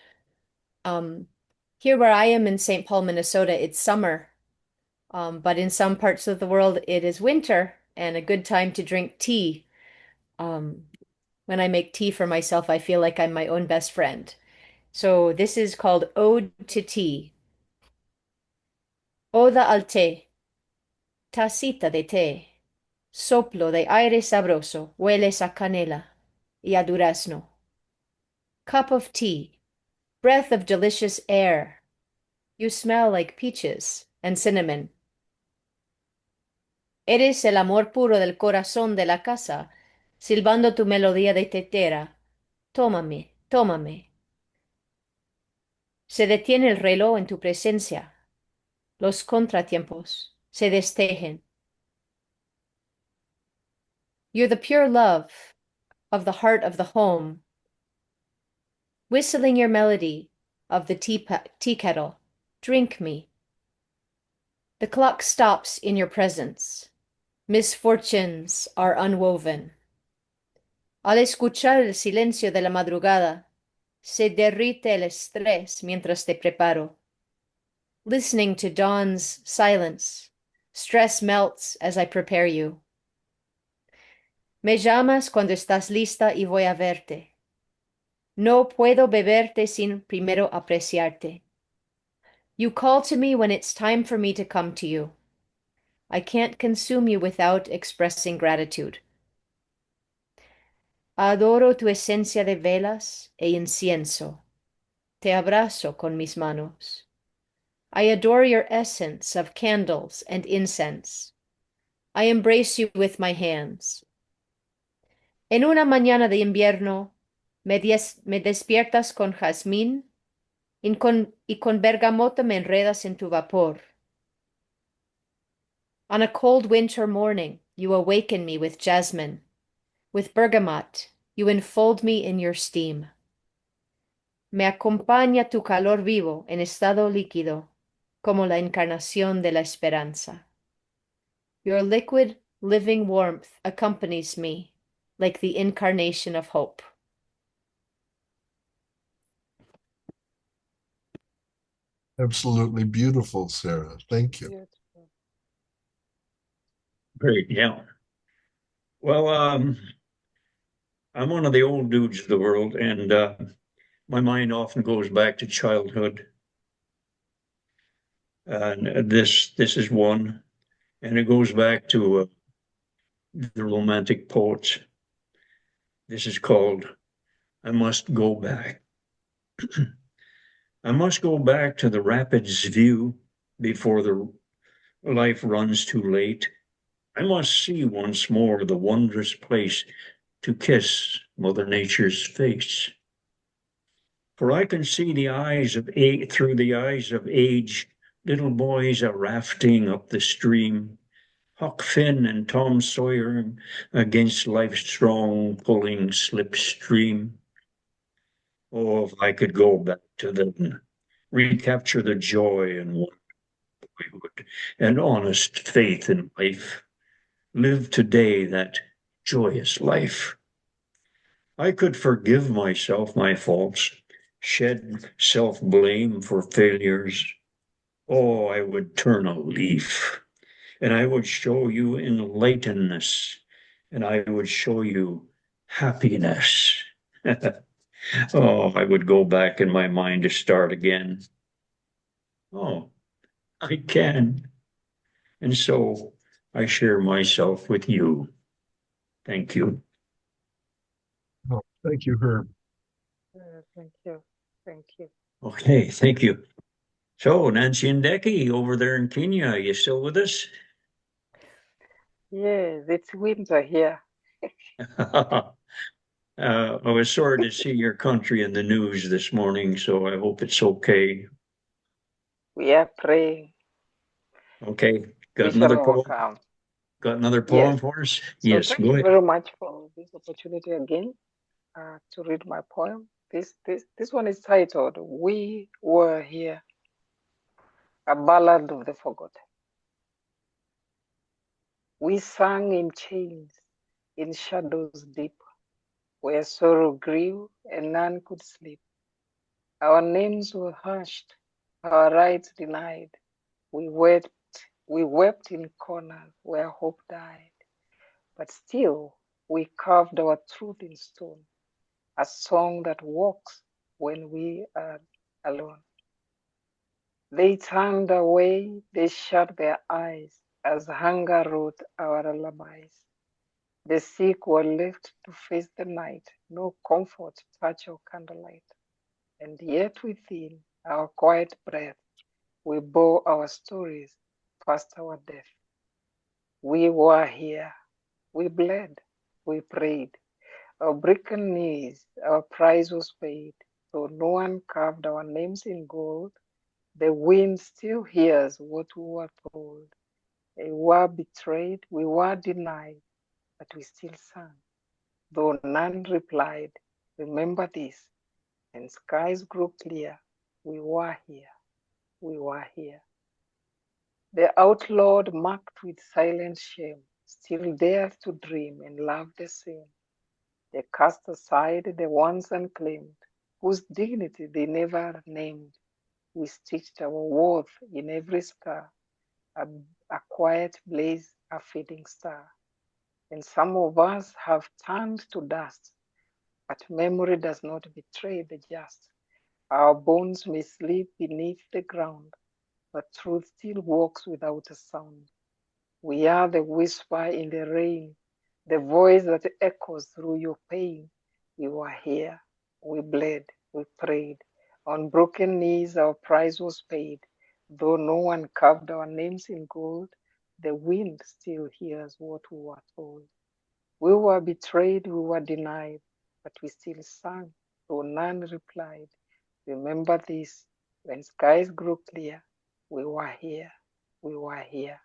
Here where I am in St. Paul, Minnesota, it's summer, but in some parts of the world it is winter and a good time to drink tea. When I make tea for myself, I feel like I'm my own best friend. So this is called Ode to Tea. Oda al té, tacita de té, soplo de aire sabroso, hueles a canela y a durazno. Cup of tea, breath of delicious air. You smell like peaches and cinnamon. Eres el amor puro del corazón de la casa, silbando tu melodía de tetera. Tómame, tómame. Se detiene el reloj en tu presencia. Los contratiempos se destejen. You're the pure love of the heart of the home, whistling your melody of the tea kettle. Drink me. The clock stops in your presence. Misfortunes are unwoven. Al escuchar el silencio de la madrugada, se derrite el estrés mientras te preparo. Listening to dawn's silence, stress melts as I prepare you. Me llamas cuando estás lista y voy a verte. No puedo beberte sin primero apreciarte. You call to me when it's time for me to come to you. I can't consume you without expressing gratitude. Adoro tu esencia de velas e incienso. Te abrazo con mis manos. I adore your essence of candles and incense. I embrace you with my hands. En una mañana de invierno, me despiertas con jazmín y con bergamota me enredas en tu vapor. On a cold winter morning, you awaken me with jasmine. With bergamot, you enfold me in your steam. Me acompaña tu calor vivo en estado líquido, como la encarnación de la esperanza. Your liquid, living warmth accompanies me, like the incarnation of hope. Absolutely beautiful, Sarah. Thank you. Beautiful. Great, yeah. Well, I'm one of the old dudes of the world, and my mind often goes back to childhood. And this is one, and it goes back to the Romantic poets. This is called "I Must Go Back." I must go back to the rapids' view before the life runs too late. I must see once more the wondrous place to kiss Mother Nature's face. For I can see the eyes of through the eyes of age, little boys are rafting up the stream, Huck Finn and Tom Sawyer against life's strong pulling slipstream. Oh, if I could go back to them, recapture the joy and boyhood and honest faith in life, live today that joyous life. I could forgive myself my faults, shed self-blame for failures. Oh, I would turn a leaf, and I would show you enlightenness, and I would show you happiness. Oh, I would go back in my mind to start again. Oh, I can. And so I share myself with you. Thank you. Oh, thank you, Herb. Thank you. Thank you. Okay, thank you. So, Nancy and Decky over there in Kenya, are you still with us? Yes, it's winter here. I was sorry to see your country in the news this morning, so I hope it's okay. We are praying. Okay, We got shall another poem? overcome. Got another Yes. poem for us? So Yes, thank go you ahead. very much for this opportunity again to read my poem. This one is titled "We Were Here," a ballad of the forgotten. We sang in chains, in shadows deep, where sorrow grew and none could sleep. Our names were hushed, our rights denied. We wept in corners where hope died. But still, we carved our truth in stone, a song that walks when we are alone. They turned away, they shut their eyes as hunger wrote our lullabies. The sick were left to face the night, no comfort, touch, or candlelight. And yet within our quiet breath, we bore our stories past our death. We were here, we bled, we prayed. Our broken knees, our price was paid. Though no one carved our names in gold, the wind still hears what we were told. We were betrayed, we were denied, but we still sang. Though none replied, remember this, and skies grew clear. We were here, we were here. The outlawed, marked with silent shame, still dared to dream and love the same. They cast aside the ones unclaimed, whose dignity they never named. We stitched our worth in every scar, a quiet blaze, a fading star. And some of us have turned to dust, but memory does not betray the just. Our bones may sleep beneath the ground, but truth still walks without a sound. We are the whisper in the rain, the voice that echoes through your pain. We were here, we bled, we prayed. On broken knees, our price was paid. Though no one carved our names in gold, the wind still hears what we were told. We were betrayed, we were denied, but we still sang, though none replied. Remember this, when skies grew clear, we were here, we were here.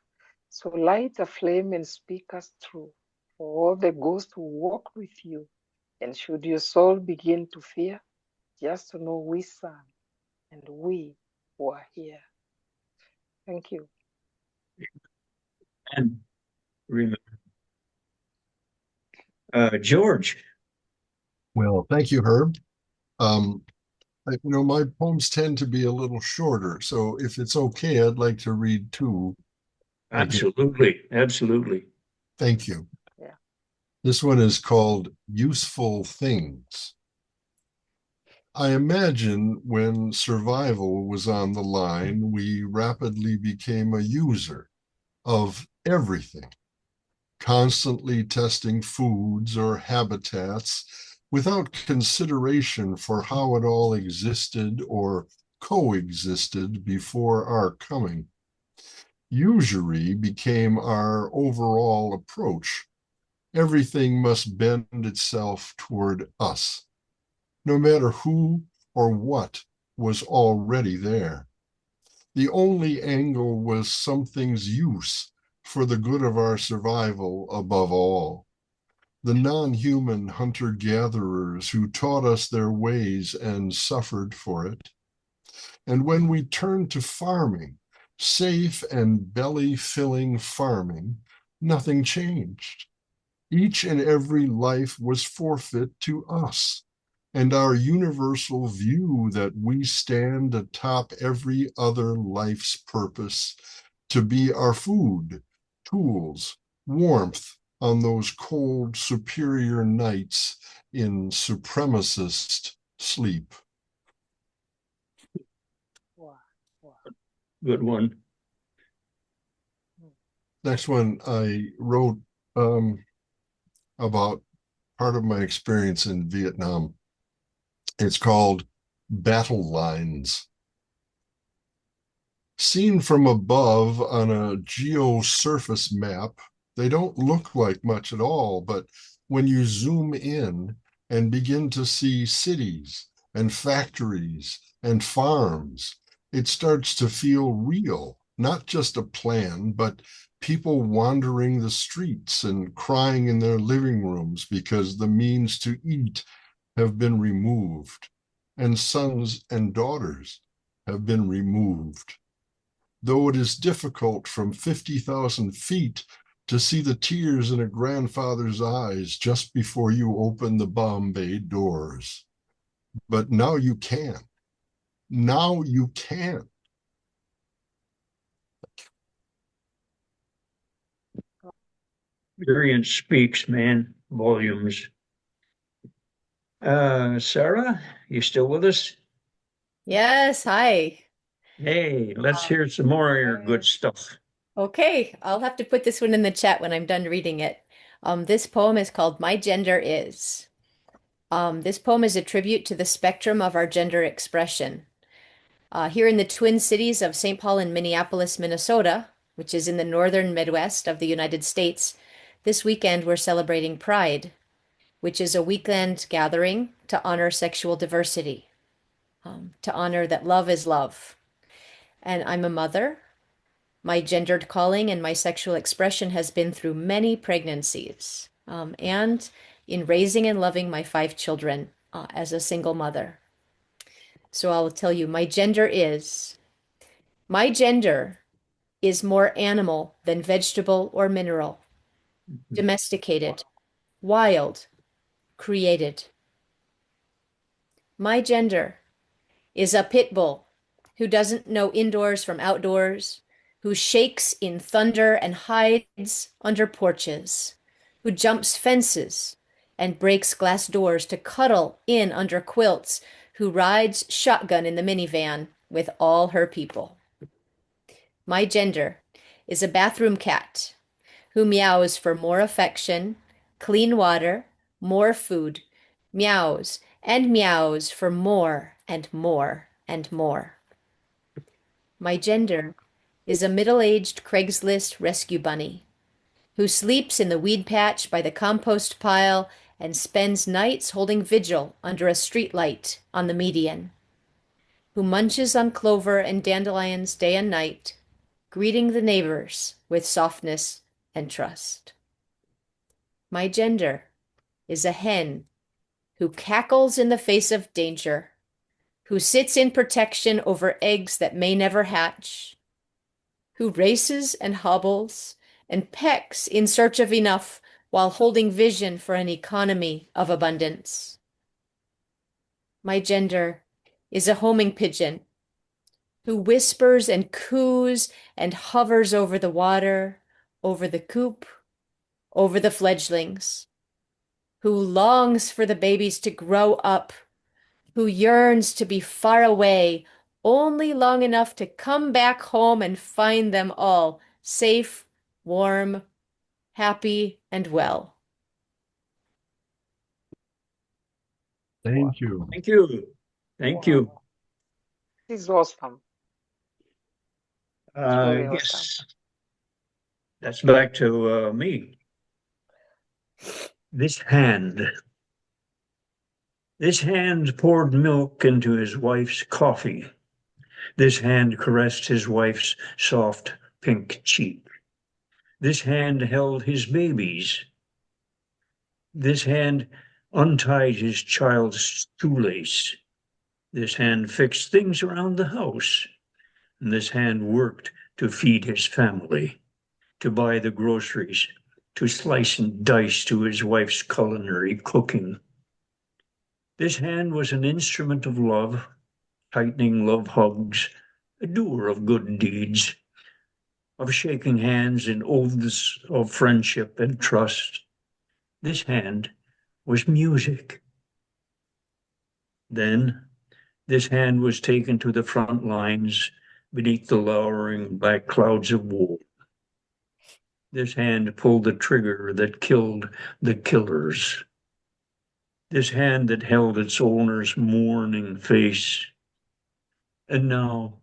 So light a flame and speak us through, for all the ghosts who walk with you. And should your soul begin to fear, just to know we sang and we were here. Thank you. And remember, George. Well, thank you, Herb. My poems tend to be a little shorter, so if it's okay, I'd like to read two. Absolutely, absolutely. Thank you. Yeah. This one is called Useful Things. I imagine when survival was on the line, we rapidly became a user of everything, constantly testing foods or habitats without consideration for how it all existed or coexisted before our coming. Usury became our overall approach. Everything must bend itself toward us, no matter who or what was already there. The only angle was something's use for the good of our survival above all. The non-human hunter-gatherers who taught us their ways and suffered for it. And when we turned to farming, safe and belly-filling farming, nothing changed. Each and every life was forfeit to us, and our universal view that we stand atop every other life's purpose to be our food, tools, warmth on those cold, superior nights in supremacist sleep. Wow. Wow. Good one. Next one I wrote about part of my experience in Vietnam. It's called Battle Lines. Seen from above on a geosurface map, they don't look like much at all, but when you zoom in and begin to see cities and factories and farms, it starts to feel real, not just a plan, but people wandering the streets and crying in their living rooms because the means to eat have been removed, and sons and daughters have been removed. Though it is difficult from 50,000 feet to see the tears in a grandfather's eyes just before you open the bomb bay doors. But now you can. Now you can. Experience speaks, man, volumes. Sarah, you still with us? Yes, hi. Hey, let's hear some more of your good stuff. Okay, I'll have to put this one in the chat when I'm done reading it. This poem is called My Gender Is. This poem is a tribute to the spectrum of our gender expression. Here in the Twin Cities of St. Paul and Minneapolis, Minnesota, which is in the northern Midwest of the United States, this weekend we're celebrating Pride, which is a weekend gathering to honor sexual diversity, to honor that love is love. And I'm a mother. My gendered calling and my sexual expression has been through many pregnancies, and in raising and loving my 5 children as a single mother. So I'll tell you, my gender is more animal than vegetable or mineral, domesticated, wild, created. My gender is a pit bull who doesn't know indoors from outdoors, who shakes in thunder and hides under porches, who jumps fences and breaks glass doors to cuddle in under quilts, who rides shotgun in the minivan with all her people. My gender is a bathroom cat who meows for more affection, clean water, more food, meows for more and more and more. My gender is a middle-aged Craigslist rescue bunny who sleeps in the weed patch by the compost pile and spends nights holding vigil under a streetlight on the median, who munches on clover and dandelions day and night, greeting the neighbors with softness and trust. My gender is a hen who cackles in the face of danger, who sits in protection over eggs that may never hatch, who races and hobbles and pecks in search of enough while holding vision for an economy of abundance. My gender is a homing pigeon who whispers and coos and hovers over the water, over the coop, over the fledglings, who longs for the babies to grow up, who yearns to be far away, only long enough to come back home and find them all safe, warm, happy, and well. Thank you. Thank you. Thank you. This is awesome. It's really awesome. Yes, that's back to me. This hand poured milk into his wife's coffee. This hand caressed his wife's soft pink cheek. This hand held his babies. This hand untied his child's shoelace. This hand fixed things around the house. And this hand worked to feed his family, to buy the groceries, to slice and dice to his wife's culinary cooking. This hand was an instrument of love, tightening love hugs, a doer of good deeds, of shaking hands in oaths of friendship and trust. This hand was music. Then this hand was taken to the front lines beneath the lowering black clouds of war. This hand pulled the trigger that killed the killers. This hand that held its owner's mourning face. And now,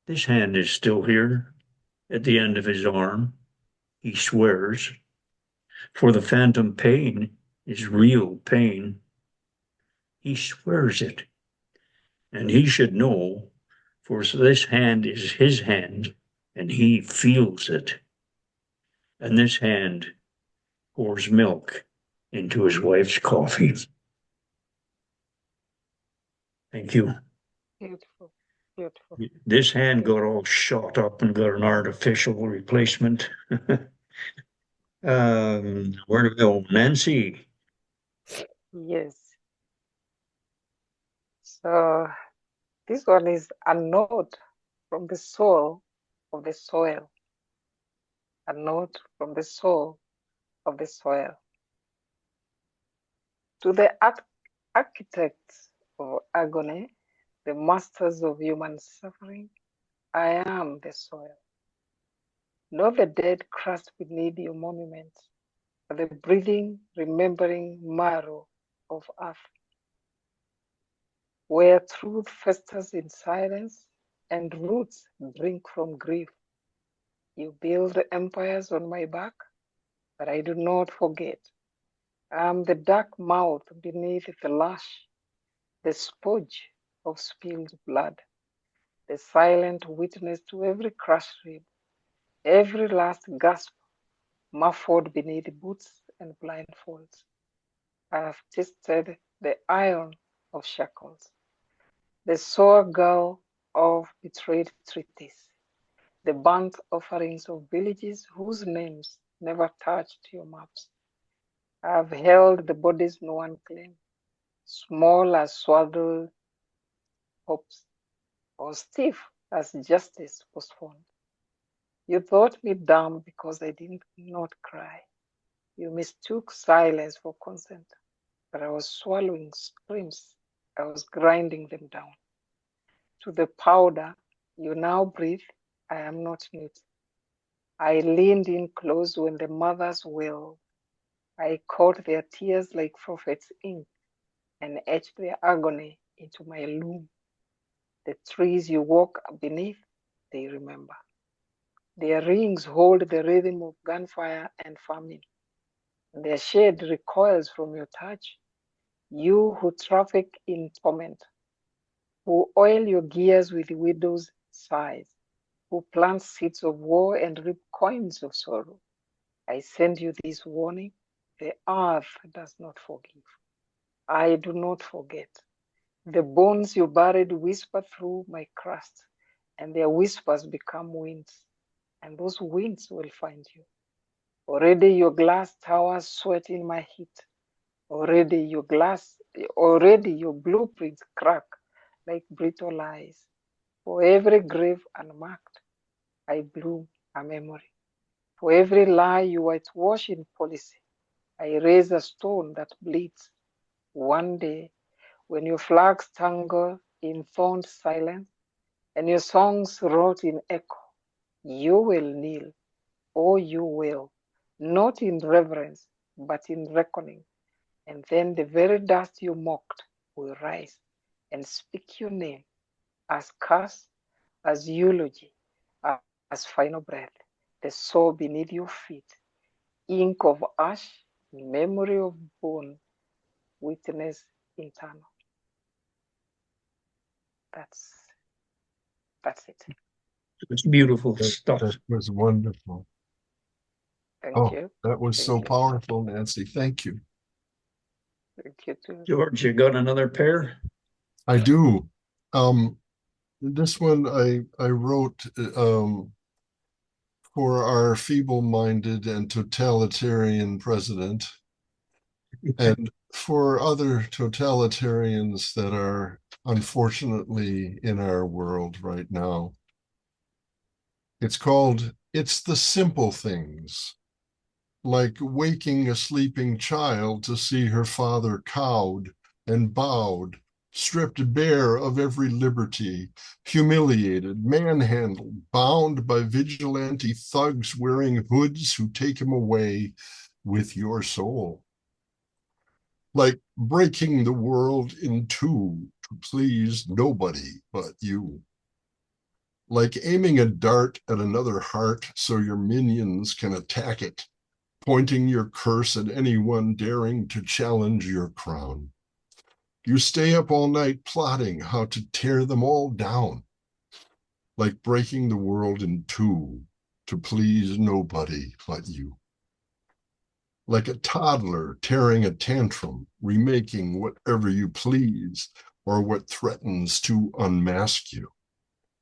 this hand is still here, at the end of his arm, he swears, for the phantom pain is real pain. He swears it, and he should know, for this hand is his hand, and he feels it. And this hand pours milk into his wife's coffee. Thank you. Beautiful, beautiful. This hand got all shot up and got an artificial replacement. Where to go? Nancy. Yes. So this one is a note from the soul of the soil. A note from the soul of the soil. To the architects of agony, the masters of human suffering, I am the soil. Not the dead crushed beneath your monuments, but the breathing, remembering marrow of earth, where truth festers in silence and roots drink from grief. You build empires on my back, but I do not forget. I am the dark mouth beneath the lash, the spudge of spilled blood, the silent witness to every crushed rib, every last gasp muffled beneath boots and blindfolds. I have tasted the iron of shackles, the sour gall of betrayed treaties, the burnt offerings of villages whose names never touched your maps. I have held the bodies no one claimed, small as swaddled hopes, or stiff as justice postponed. You thought me dumb because I did not cry. You mistook silence for consent, but I was swallowing screams. I was grinding them down. To the powder you now breathe, I am not mute. I leaned in close when the mothers wailed. I caught their tears like prophets' ink and etched their agony into my loom. The trees you walk beneath, they remember. Their rings hold the rhythm of gunfire and famine. Their shade recoils from your touch. You who traffic in torment, who oil your gears with widow's sighs, who plant seeds of war and reap coins of sorrow. I send you this warning. The earth does not forgive. I do not forget. The bones you buried whisper through my crust, and their whispers become winds, and those winds will find you. Already your glass towers sweat in my heat. Already your blueprints crack like brittle ice. For every grave unmarked, I bloom a memory. For every lie you whitewash in policy, I raise a stone that bleeds. One day, when your flags tangle in thorned silence, and your songs rot in echo, you will kneel, oh you will, not in reverence, but in reckoning. And then the very dust you mocked will rise and speak your name as curse, as eulogy, as final breath, the soul beneath your feet, ink of ash, memory of bone, witness eternal. That's it. It's beautiful That, stuff. that was wonderful. Thank you. That was Thank so you. powerful, Nancy. Thank you. Thank you too. George, you got another pair? I do. This one I wrote for our feeble-minded and totalitarian president, and for other totalitarians that are unfortunately in our world right now. It's called It's the Simple Things, like waking a sleeping child to see her father cowed and bowed, stripped bare of every liberty, humiliated, manhandled, bound by vigilante thugs wearing hoods who take him away with your soul. Like breaking the world in two to please nobody but you. Like aiming a dart at another heart so your minions can attack it, pointing your curse at anyone daring to challenge your crown. You stay up all night plotting how to tear them all down, like breaking the world in two to please nobody but you. Like a toddler tearing a tantrum, remaking whatever you please or what threatens to unmask you.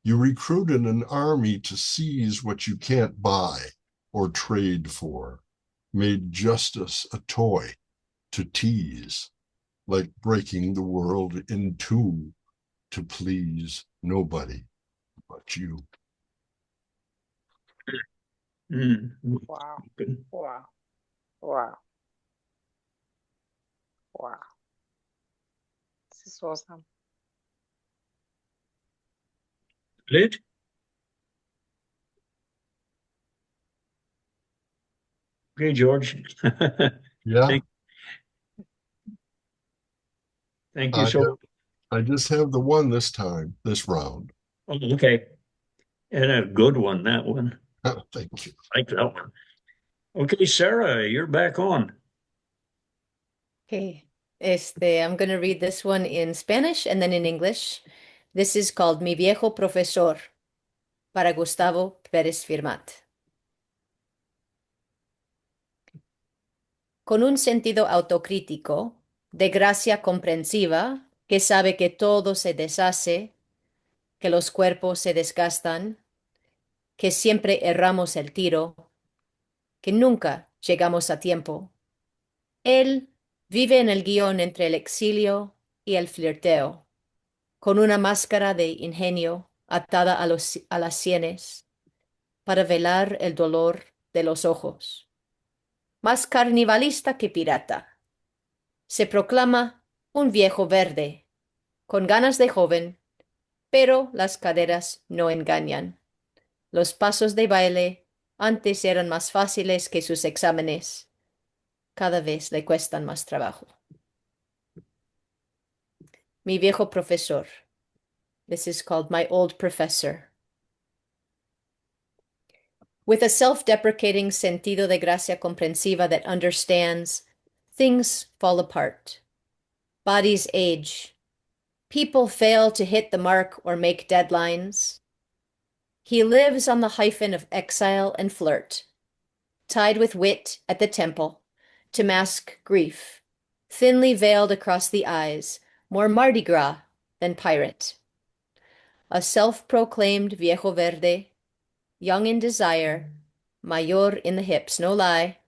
You recruited an army to seize what you can't buy or trade for, made justice a toy to tease, like breaking the world in two to please nobody but you. Wow. Wow. Wow. Wow. This is awesome. Lit? Okay, George. Yeah. Thank you so much. I just have the one this time, this round. Oh, okay. And a good one, that one. Thank you. I like that one. Okay, Sarah, you're back on. Okay. I'm going to read this one in Spanish and then in English. This is called Mi Viejo Profesor para Gustavo Pérez Firmat. Con un sentido autocrítico, de gracia comprensiva, que sabe que todo se deshace, que los cuerpos se desgastan, que siempre erramos el tiro, que nunca llegamos a tiempo. Él vive en el guión entre el exilio y el flirteo, con una máscara de ingenio atada a las sienes, para velar el dolor de los ojos. Más carnivalista que pirata. Se proclama un viejo verde, con ganas de joven, pero las caderas no engañan. Los pasos de baile Antes eran más fáciles que sus exámenes. Cada vez le cuestan más trabajo. Mi viejo profesor. This is called My Old Professor. With a self-deprecating sentido de gracia comprensiva that understands, things fall apart. Bodies age. People fail to hit the mark or make deadlines. He lives on the hyphen of exile and flirt, tied with wit at the temple, to mask grief, thinly veiled across the eyes, more Mardi Gras than pirate. A self-proclaimed viejo verde, young in desire, mayor in the hips, no lie,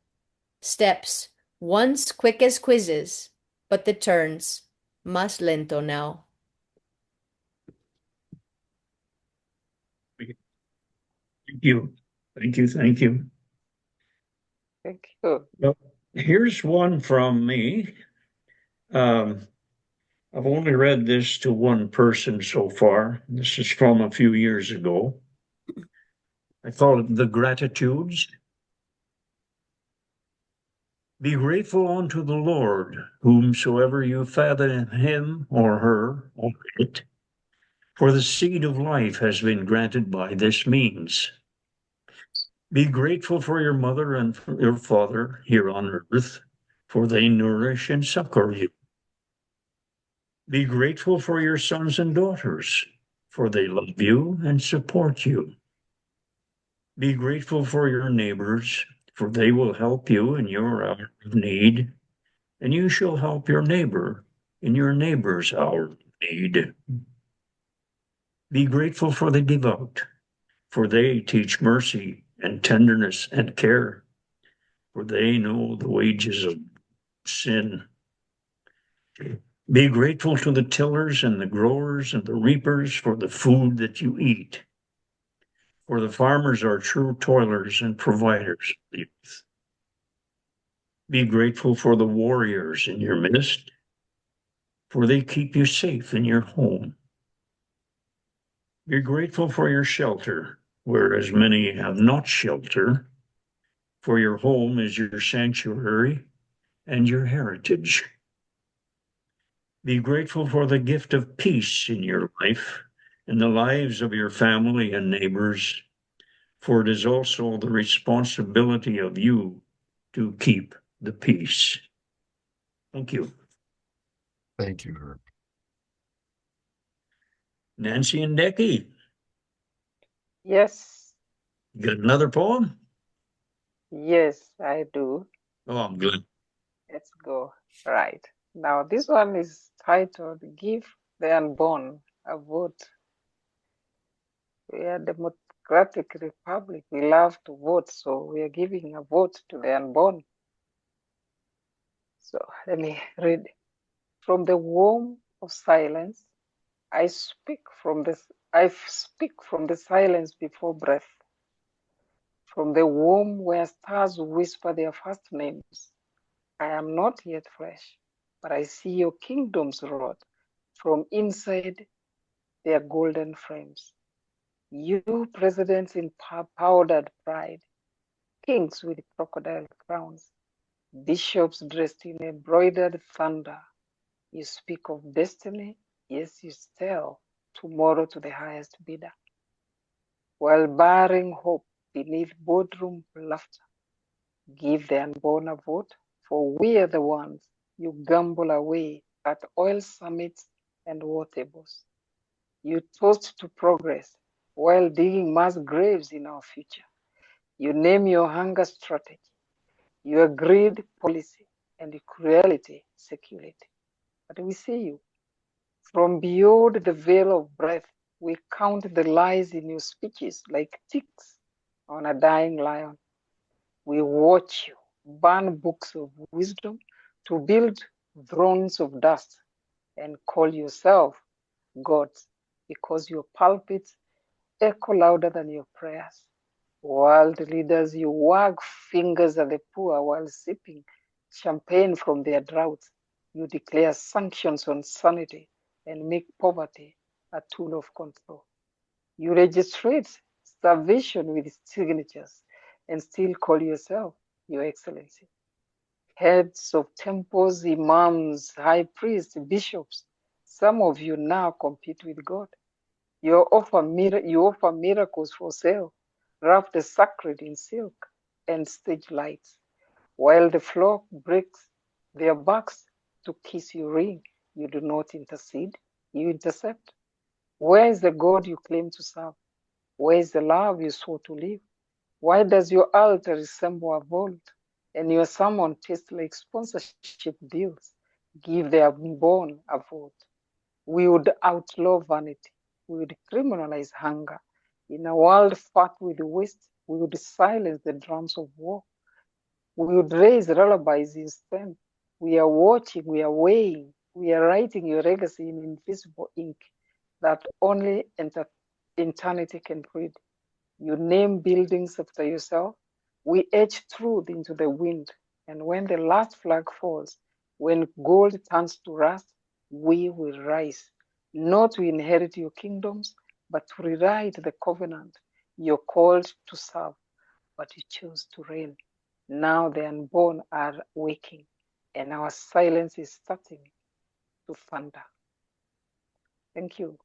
steps once quick as quizzes, but the turns más lento now. Thank you. Thank you. Thank you. Thank you. Well, here's one from me. I've only read this to one person so far. This is from a few years ago. I call it The Gratitudes. Be grateful unto the Lord, whomsoever you fathom him or her or it, for the seed of life has been granted by this means. Be grateful for your mother and for your father here on earth, for they nourish and succor you. Be grateful for your sons and daughters, for they love you and support you. Be grateful for your neighbors, for they will help you in your hour of need, and you shall help your neighbor in your neighbor's hour of need. Be grateful for the devout, for they teach mercy and tenderness and care, for they know the wages of sin. Be grateful to the tillers and the growers and the reapers for the food that you eat, for the farmers are true toilers and providers of the earth. Be grateful for the warriors in your midst, for they keep you safe in your home. Be grateful for your shelter, whereas many have not shelter, for your home is your sanctuary and your heritage. Be grateful for the gift of peace in your life and the lives of your family and neighbors, for it is also the responsibility of you to keep the peace. Thank you. Thank you, Herb. Nancy and Becky, Yes, you got another poem? yes, I do. Oh, I'm good. Let's go. Right. Now, this one is titled Give the Unborn a Vote. We are a democratic republic. We love to vote, so we are giving a vote to the unborn. So let me read. From the womb of silence, I speak from the silence before breath. From the womb where stars whisper their first names. I am not yet flesh, but I see your kingdoms wrought from inside their golden frames. You presidents in powdered pride, kings with crocodile crowns, bishops dressed in embroidered thunder. You speak of destiny, yes, you sell tomorrow to the highest bidder, while barring hope beneath boardroom laughter. Give the unborn a vote, for we are the ones you gamble away at oil summits and war tables. You toast to progress while digging mass graves in our future. You name your hunger strategy, your greed policy, and your cruelty security. But we see you. From beyond the veil of breath, we count the lies in your speeches like ticks on a dying lion. We watch you burn books of wisdom to build thrones of dust and call yourself gods because your pulpits echo louder than your prayers. World leaders, you wag fingers at the poor while sipping champagne from their droughts. You declare sanctions on sanity and make poverty a tool of control. You registrate starvation with signatures, and still call yourself Your Excellency. Heads of temples, imams, high priests, bishops, some of you now compete with God. You offer miracles for sale, wrapped sacred in silk and stage lights, while the flock breaks their backs to kiss your ring. You do not intercede, you intercept. Where is the God you claim to serve? Where is the love you swore to live? Why does your altar resemble a vault and your sermon taste like sponsorship deals? Give the unborn a vote. We would outlaw vanity. We would criminalize hunger. In a world fat with waste, we would silence the drums of war. We would raise lullabies instead. We are watching, we are weighing, we are writing your legacy in invisible ink that only eternity can read. You name buildings after yourself. We etch truth into the wind. And when the last flag falls, when gold turns to rust, we will rise, not to inherit your kingdoms, but to rewrite the covenant. You're called to serve, but you chose to reign. Now the unborn are waking, and our silence is starting to thunder. Thank you.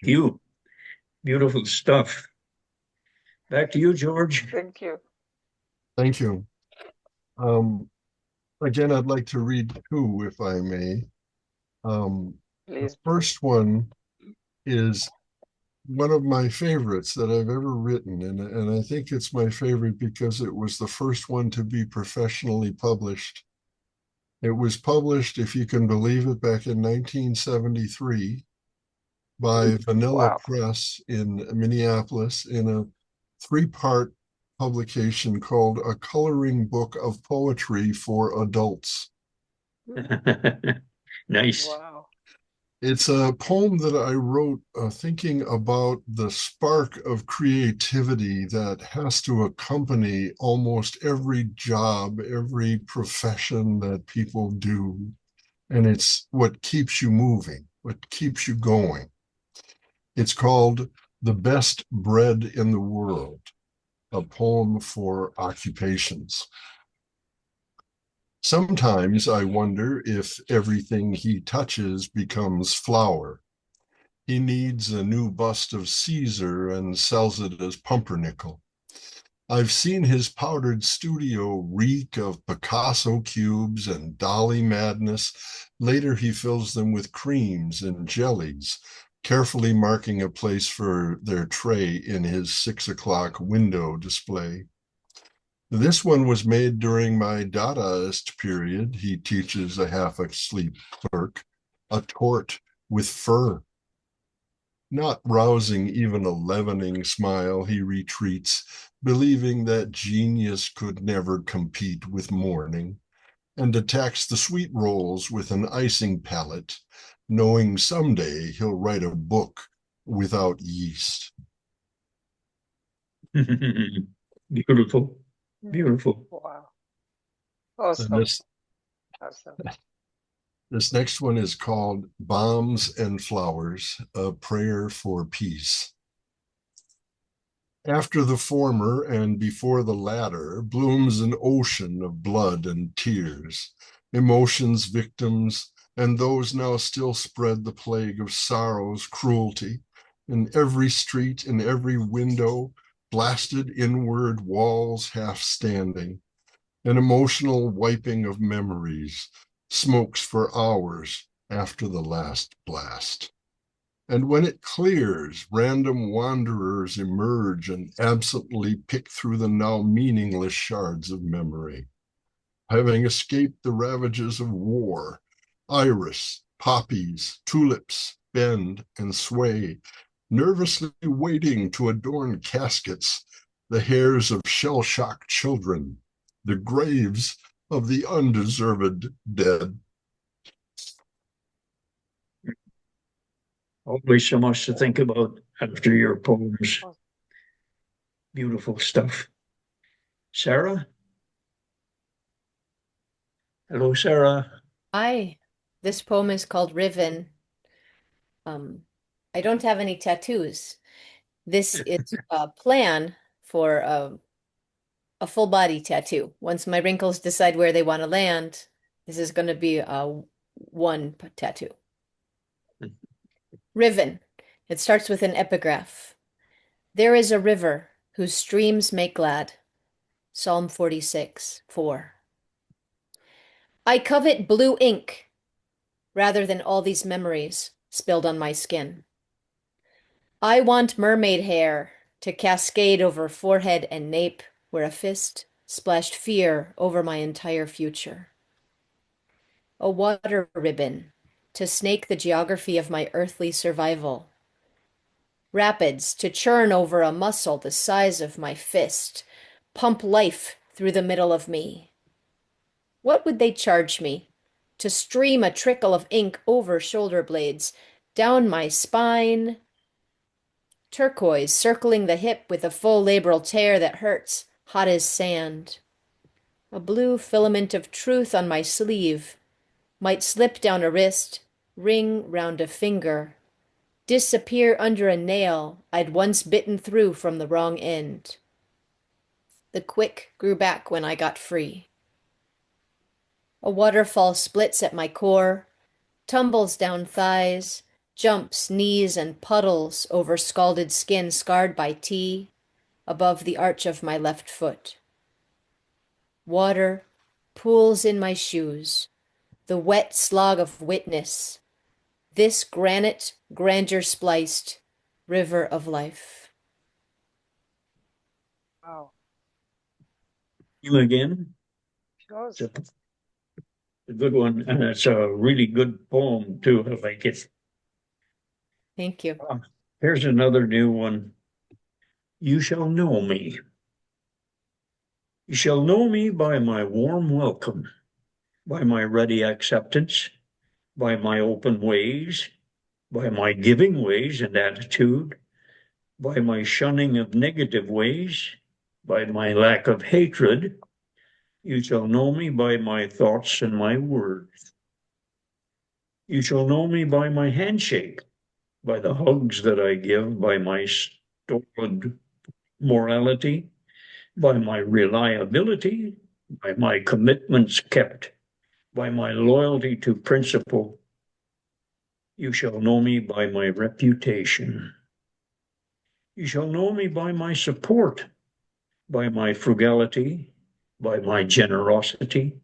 You. Beautiful stuff. Back to you, George. Thank you. Thank you. Again, I'd like to read two, if I may. The Please. first one is one of my favorites that I've ever written, and I think it's my favorite because it was the first one to be professionally published. It was published, if you can believe it, back in 1973 by Vanilla Wow. Press in Minneapolis in a three-part publication called A Coloring Book of Poetry for Adults. Nice. Wow. It's a poem that I wrote thinking about the spark of creativity that has to accompany almost every job, every profession that people do. And it's what keeps you moving, what keeps you going. It's called The Best Bread in the World, a poem for occupations. Sometimes I wonder if everything he touches becomes flour. He needs a new bust of Caesar and sells it as pumpernickel. I've seen his powdered studio reek of Picasso cubes and Dali madness. Later, he fills them with creams and jellies, carefully marking a place for their tray in his 6 o'clock window display. This one was made during my Dadaist period. He teaches a half-asleep clerk a tort with fur. Not rousing even a leavening smile, he retreats, believing that genius could never compete with morning, and attacks the sweet rolls with an icing palette, knowing someday he'll write a book without yeast. Beautiful. Beautiful. Wow. And Awesome. this Awesome. This next one is called Bombs and Flowers, a Prayer for Peace. After the former and before the latter blooms an ocean of blood and tears, emotions, victims, and those now still spread the plague of sorrow's cruelty. In every street, in every window, blasted inward walls half standing, an emotional wiping of memories, smokes for hours after the last blast. And when it clears, random wanderers emerge and absently pick through the now meaningless shards of memory. Having escaped the ravages of war, iris, poppies, tulips bend and sway, nervously waiting to adorn caskets, the hairs of shell-shocked children, the graves of the undeserved dead. Always so much to think about after your poems. Beautiful stuff. Sarah? Hello, Sarah. Hi, this poem is called Riven. I don't have any tattoos, This is a plan for a full body tattoo. Once my wrinkles decide where they want to land, this is going to be a one tattoo. Riven. It starts with an epigraph. There is a river whose streams make glad. Psalm 46, 4. I covet blue ink rather than all these memories spilled on my skin. I want mermaid hair to cascade over forehead and nape where a fist splashed fear over my entire future. A water ribbon to snake the geography of my earthly survival. Rapids to churn over a muscle the size of my fist, pump life through the middle of me. What would they charge me? To stream a trickle of ink over shoulder blades, down my spine. Turquoise circling the hip with a full labral tear that hurts, hot as sand. A blue filament of truth on my sleeve might slip down a wrist, ring round a finger, disappear under a nail I'd once bitten through from the wrong end. The quick grew back when I got free. A waterfall splits at my core, tumbles down thighs, jumps knees and puddles over scalded skin scarred by tea, above the arch of my left foot. Water pools in my shoes, the wet slog of witness, this granite grandeur spliced river of life. Wow. You again? Sure. It's a good one, and it's a really good poem too. I like it. Thank you. Here's another new one. You shall know me. You shall know me by my warm welcome, by my ready acceptance, by my open ways, by my giving ways and attitude, by my shunning of negative ways, by my lack of hatred. You shall know me by my thoughts and my words. You shall know me by my handshake, by the hugs that I give, by my stored morality, by my reliability, by my commitments kept, by my loyalty to principle. You shall know me by my reputation. You shall know me by my support, by my frugality, by my generosity,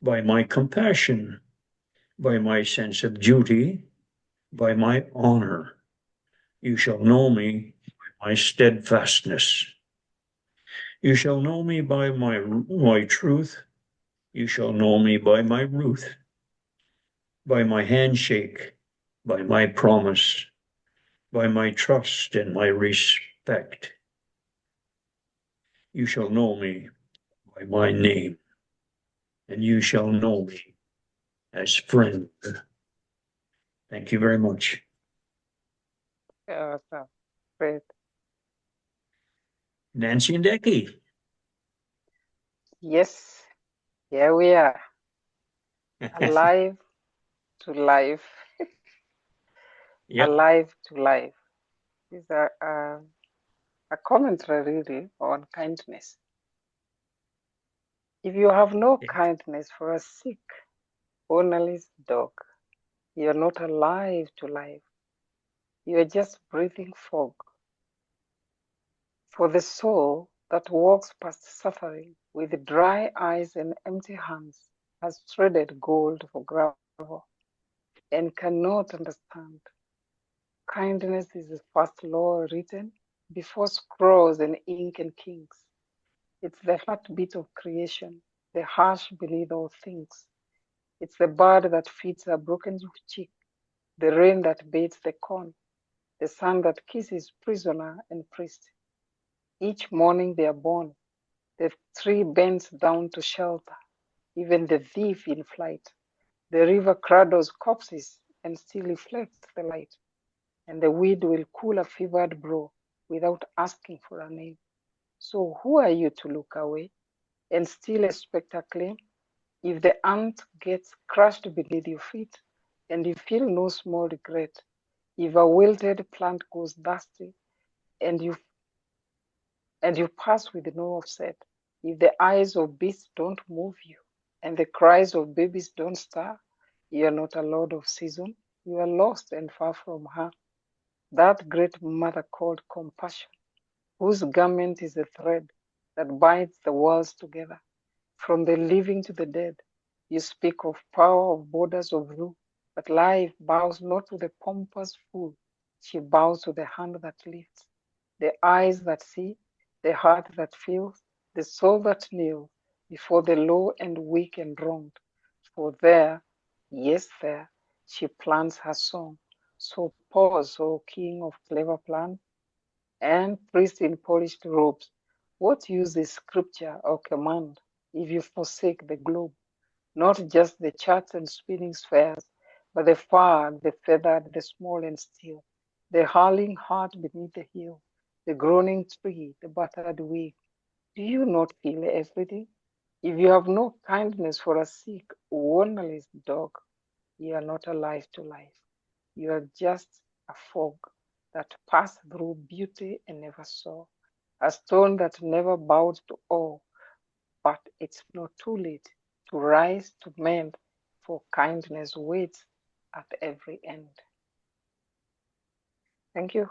by my compassion, by my sense of duty, by my honor. You shall know me by my steadfastness. You shall know me by my truth. You shall know me by my Ruth, by my handshake, by my promise, by my trust and my respect. You shall know me by my name, and you shall know me as friend. Thank you very much. Awesome. Great. Nancy and Becky. Yes, here we are. Alive to life. Yep. Alive to life. These are a commentary really on kindness. If you have no kindness for a sick, ownerless dog, you're not alive to life. You're just breathing fog. For the soul that walks past suffering with dry eyes and empty hands has traded gold for gravel and cannot understand. Kindness is the first law written before scrolls and ink and kings. It's the heartbeat of creation, the hush beneath all things. It's the bird that feeds a broken cheek, the rain that bathes the corn, the sun that kisses prisoner and priest. Each morning they are born. The tree bends down to shelter, even the thief in flight. The river cradles corpses and still reflects the light. And the weed will cool a fevered brow without asking for a name. So who are you to look away and still expect a claim? If the ant gets crushed beneath your feet and you feel no small regret, if a wilted plant goes dusty, and you pass with no offset. If the eyes of beasts don't move you, and the cries of babies don't stir, you are not a lord of season. You are lost and far from her, that great mother called compassion, whose garment is a thread that binds the worlds together. From the living to the dead, you speak of power, of borders, of rule, but life bows not to the pompous fool. She bows to the hand that lifts, the eyes that see, the heart that feels, the soul that kneels before the low and weak and wronged. For there, yes, there, she plants her song. So pause, O king of clever plan, and priest in polished robes. What use is scripture or command if you forsake the globe? Not just the charts and spinning spheres, but the far, the feathered, the small and still, the hurling heart beneath the heel, the groaning tree, the battered wing. Do you not feel everything? If you have no kindness for a sick, ownerless dog, you are not alive to life. You are just a fog that passed through beauty and never saw, a stone that never bowed to awe. But it's not too late to rise, to mend, for kindness waits at every end. Thank you.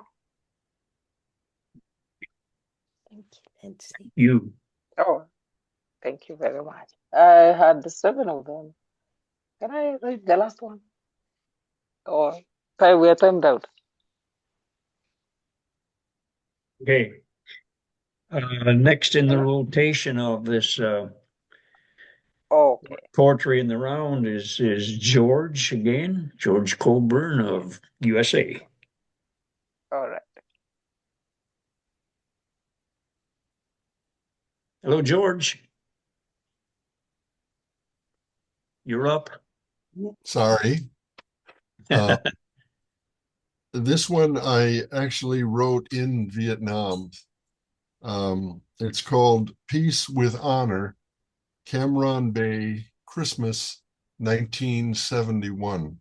Thank you, Nancy. You. Oh, thank you very much. I had 7 of them. Can I read the last one? Or we are timed out. Okay. Next in the Hello? rotation of this Okay. poetry in the round is George again, George Colburn of USA. All right. Hello, George. You're up. Sorry. This one I actually wrote in Vietnam. It's called Peace with Honor, Cam Bay, Christmas, 1971.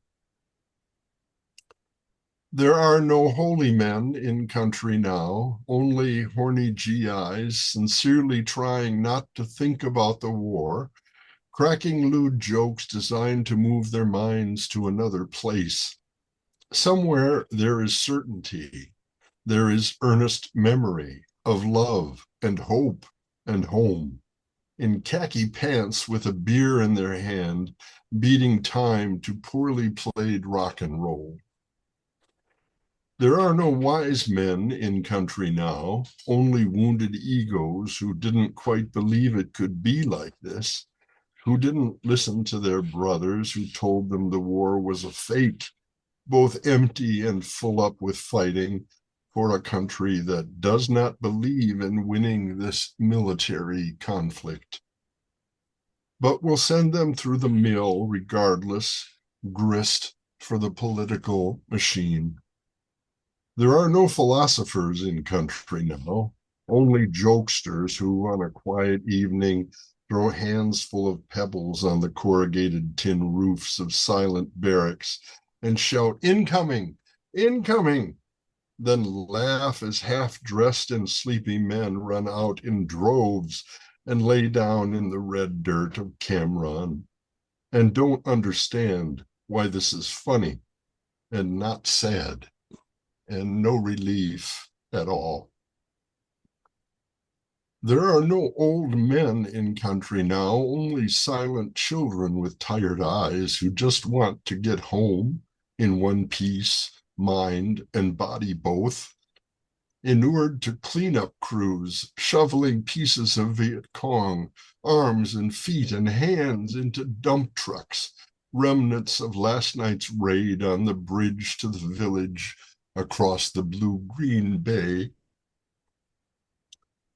There are no holy men in country now, only horny GIs sincerely trying not to think about the war, cracking lewd jokes designed to move their minds to another place. Somewhere there is certainty. There is earnest memory of love and hope and home. In khaki pants with a beer in their hand, beating time to poorly played rock and roll. There are no wise men in country now, only wounded egos who didn't quite believe it could be like this, who didn't listen to their brothers who told them the war was a fake, both empty and full up with fighting for a country that does not believe in winning this military conflict. But we'll send them through the mill regardless, grist for the political machine. There are no philosophers in country now, only jokesters who, on a quiet evening, throw hands full of pebbles on the corrugated tin roofs of silent barracks and shout, "Incoming! Incoming!" Then laugh as half-dressed and sleepy men run out in droves and lay down in the red dirt of Cam, and don't understand why this is funny and not sad and no relief at all. There are no old men in country now, only silent children with tired eyes who just want to get home in one piece, mind and body both, inured to cleanup crews, shoveling pieces of Viet Cong, arms and feet and hands into dump trucks, remnants of last night's raid on the bridge to the village across the blue-green bay.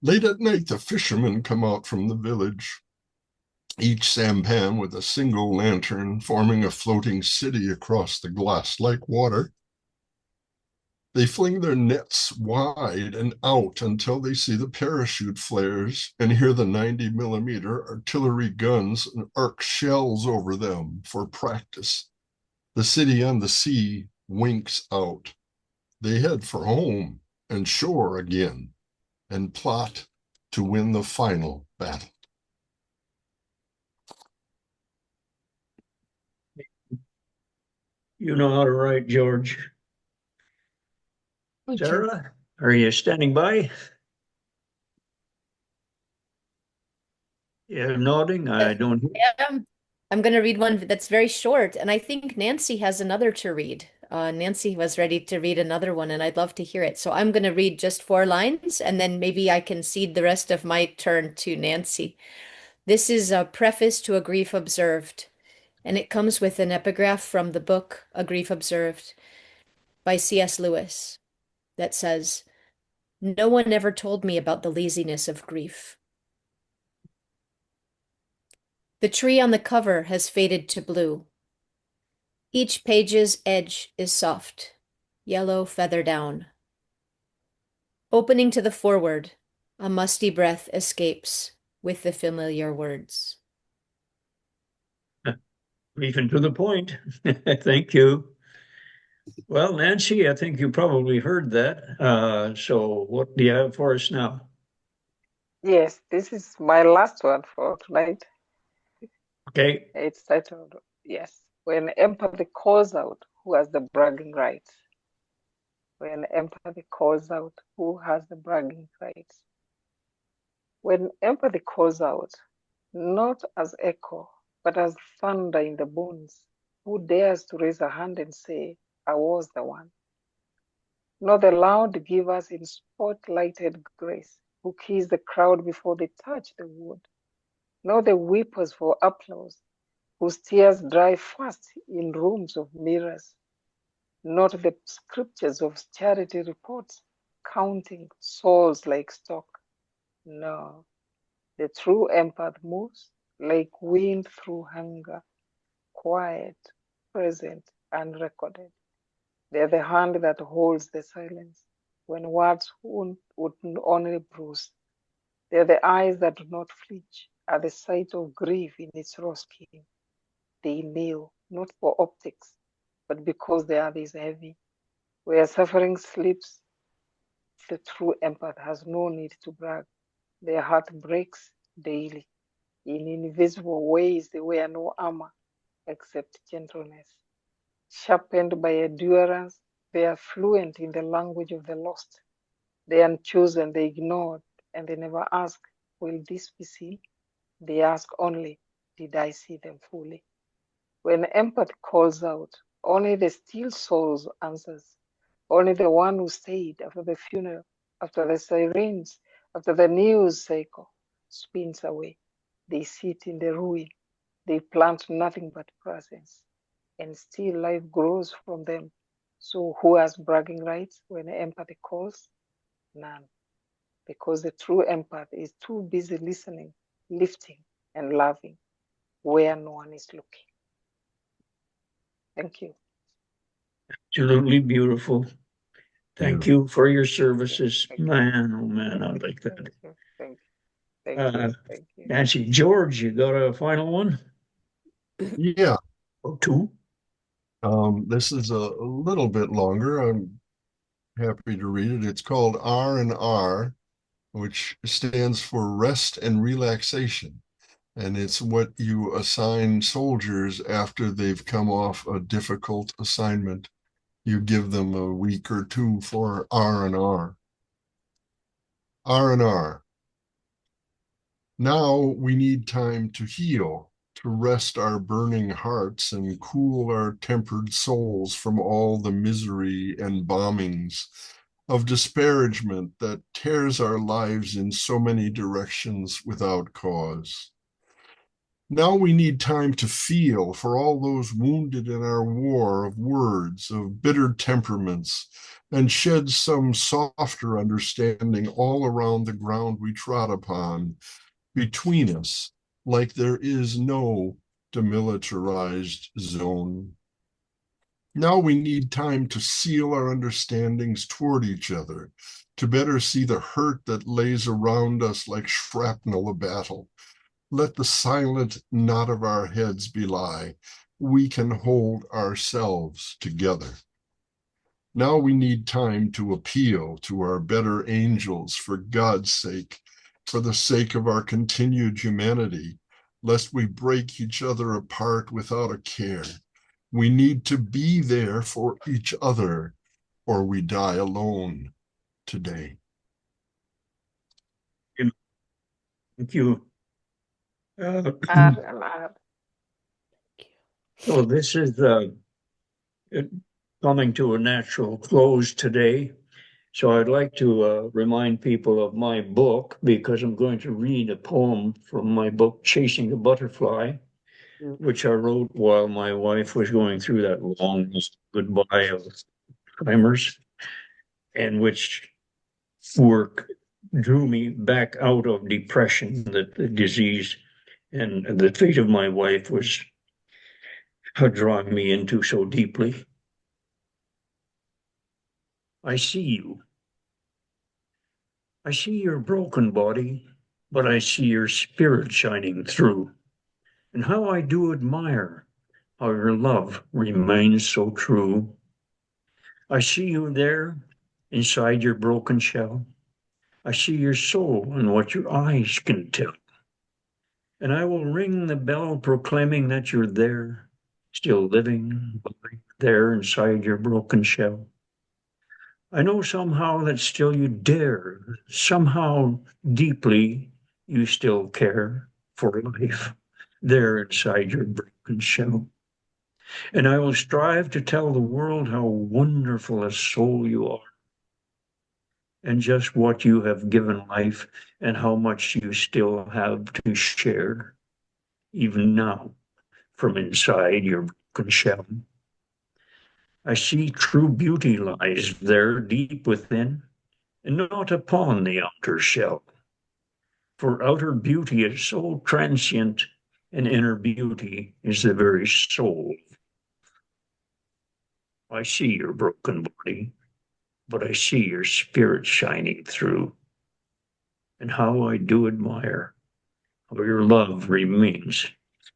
Late at night, the fishermen come out from the village, each sampan with a single lantern, forming a floating city across the glass-like water. They fling their nets wide and out until they see the parachute flares and hear the 90mm artillery guns and arc shells over them for practice. The city on the sea winks out. They head for home, and shore again and plot to win the final battle. You know how to write, George. Sarah, are you standing by? Yeah, nodding. I don't. I'm going to read one that's very short, and I think Nancy has another to read. Nancy was ready to read another one, and I'd love to hear it. So I'm going to read just 4 lines, and then maybe I can cede the rest of my turn to Nancy. This is a preface to A Grief Observed, and it comes with an epigraph from the book A Grief Observed by C.S. Lewis that says, "No one ever told me about the laziness of grief. The tree on the cover has faded to blue. Each page's edge is soft, yellow feather down. Opening to the forward, a musty breath escapes with the familiar words." Even to the point. Thank you. Well, Nancy, I think you probably heard that. So what do you have for us now? Yes, this is my last one for tonight. Okay. It's titled, yes, When Empathy Calls Out, Who Has the Bragging Rights? When empathy calls out, who has the bragging rights? When empathy calls out, not as echo, but as thunder in the bones, who dares to raise a hand and say, I was the one? Not the loud givers in spotlighted grace, who kiss the crowd before they touch the wood. Not the weepers for applause, whose tears dry fast in rooms of mirrors. Not the scriptures of charity reports, counting souls like stock. No, the true empath moves like wind through hunger, quiet, present, unrecorded. They're the hand that holds the silence when words would only bruise. They're the eyes that do not flinch at the sight of grief in its raw skin. They kneel, not for optics, but because the earth is heavy. Where suffering sleeps, the true empath has no need to brag. Their heart breaks daily. In invisible ways, they wear no armor except gentleness. Sharpened by endurance, they are fluent in the language of the lost. The unchosen, the ignored, and they never ask, will this be seen? They ask only, did I see them fully? When empathy calls out, only the still souls answers. Only the one who stayed after the funeral, after the sirens, after the news cycle spins away. They sit in the ruin. They plant nothing but presence. And still life grows from them. So who has bragging rights when empathy calls? None. Because the true empath is too busy listening, lifting, and loving where no one is looking. Thank you. Absolutely beautiful. Thank you for your services. Man, oh man, I like that. Thank you. Thank you. Nancy, George, you got a final one? Yeah. Or two? This is a little bit longer. I'm happy to read it. It's called R&R, which stands for rest and relaxation. And it's what you assign soldiers after they've come off a difficult assignment. You give them a week or two for R&R. R&R. Now we need time to heal, to rest our burning hearts and cool our tempered souls from all the misery and bombings of disparagement that tears our lives in so many directions without cause. Now we need time to feel for all those wounded in our war of words, of bitter temperaments, and shed some softer understanding all around the ground we trod upon, between us, like there is no demilitarized zone. Now we need time to seal our understandings toward each other, to better see the hurt that lays around us like shrapnel of battle. Let the silent nod of our heads belie we can hold ourselves together. Now we need time to appeal to our better angels for God's sake, for the sake of our continued humanity, lest we break each other apart without a care. We need to be there for each other, or we die alone today. Thank you. And So this is coming to a natural close today. So I'd like to remind people of my book, because I'm going to read a poem from my book, Chasing a Butterfly, which I wrote while my wife was going through that long goodbye of Alzheimer's, and which work drew me back out of depression, that the disease and the fate of my wife was drawing me into so deeply. I see you. I see your broken body, but I see your spirit shining through. And how I do admire how your love remains so true. I see you there inside your broken shell. I see your soul and what your eyes can tell. And I will ring the bell proclaiming that you're there, still living there inside your broken shell. I know somehow that still you dare, somehow deeply you still care for life there inside your broken shell. And I will strive to tell the world how wonderful a soul you are, and just what you have given life, and how much you still have to share, even now, from inside your broken shell. I see true beauty lies there deep within, and not upon the outer shell. For outer beauty is so transient, and inner beauty is the very soul. I see your broken body, but I see your spirit shining through. And how I do admire how your love remains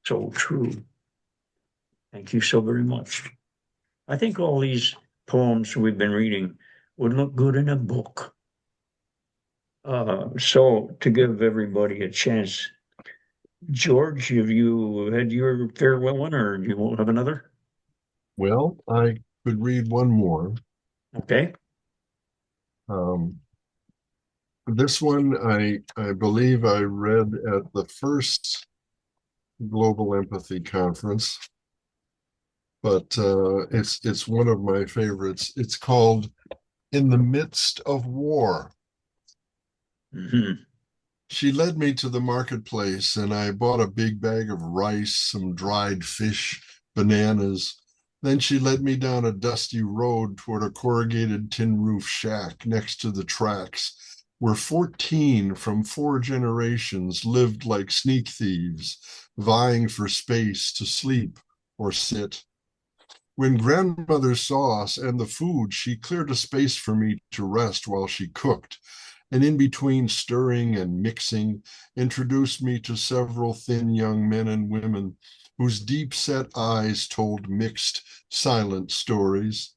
so true. Thank you so very much. I think all these poems we've been reading would look good in a book. So to give everybody a chance, George, have you had your farewell one, or you won't have another? Well, I could read one more. Okay. This one I believe I read at the first Global Empathy Conference, but it's one of my favorites. It's called In the Midst of War. Mm-hmm. She led me to the marketplace, and I bought a big bag of rice, some dried fish, bananas. Then she led me down a dusty road toward a corrugated tin roof shack next to the tracks, where 14 from 4 generations lived like sneak thieves, vying for space to sleep or sit. When grandmother saw us and the food, she cleared a space for me to rest while she cooked, and in between stirring and mixing, introduced me to several thin young men and women whose deep-set eyes told mixed, silent stories,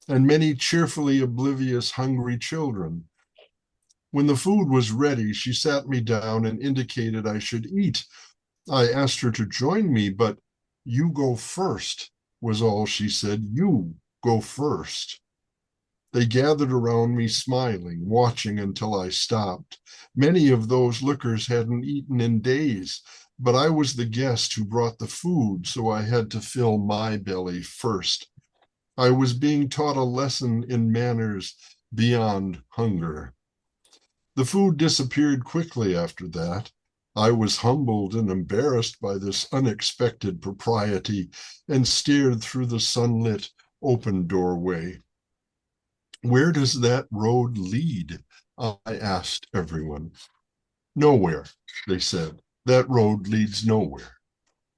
and many cheerfully oblivious, hungry children. When the food was ready, she sat me down and indicated I should eat. I asked her to join me, but "You go first," was all she said. "You go first." They gathered around me smiling, watching until I stopped. Many of those lookers hadn't eaten in days, but I was the guest who brought the food, so I had to fill my belly first. I was being taught a lesson in manners beyond hunger. The food disappeared quickly after that. I was humbled and embarrassed by this unexpected propriety and stared through the sunlit, open doorway. "Where does that road lead?" I asked everyone. "Nowhere," they said. "That road leads nowhere.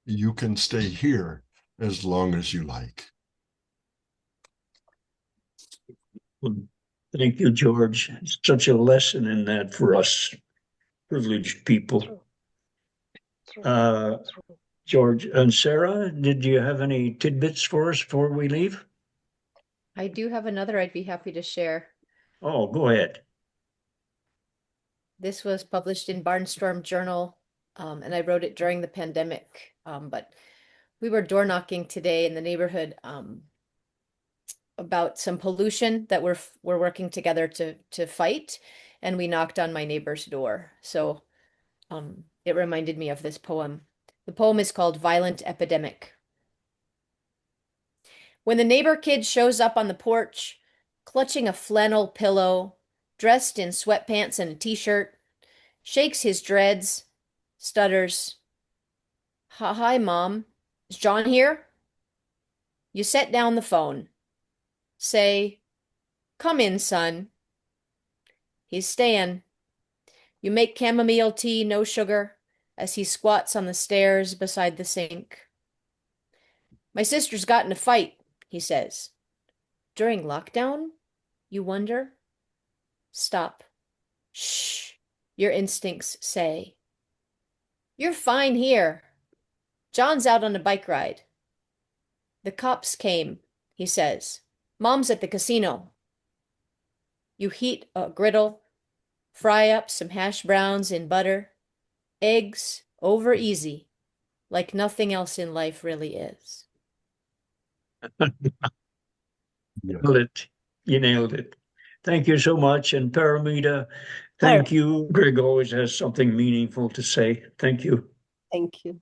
You can stay here as long as you like." Well, thank you, George. It's such a lesson in that for us privileged people. George and Sarah, did you have any tidbits for us before we leave? I do have another I'd be happy to share. Oh, go ahead. This was published in Barnstorm Journal, and I wrote it during the pandemic. But we were door knocking today in the neighborhood about some pollution that we're working together to fight, and we knocked on my neighbor's door. So it reminded me of this poem. The poem is called Violent Epidemic. When the neighbor kid shows up on the porch, clutching a flannel pillow, dressed in sweatpants and a t-shirt, shakes his dreads, stutters, Hi, Mom. Is John here? You set down the phone. Say, come in, son. He's staying. You make chamomile tea, no sugar, as he squats on the stairs beside the sink. My sister's got in a fight, he says. During lockdown? You wonder? Stop. Shh, your instincts say. You're fine here. John's out on a bike ride. The cops came, he says. Mom's at the casino. You heat a griddle, fry up some hash browns in butter, eggs over easy, like nothing else in life really is. Nailed it. You nailed it. Thank you so much. And Paramita, thank you. Greg always has something meaningful to say. Thank you. Thank you.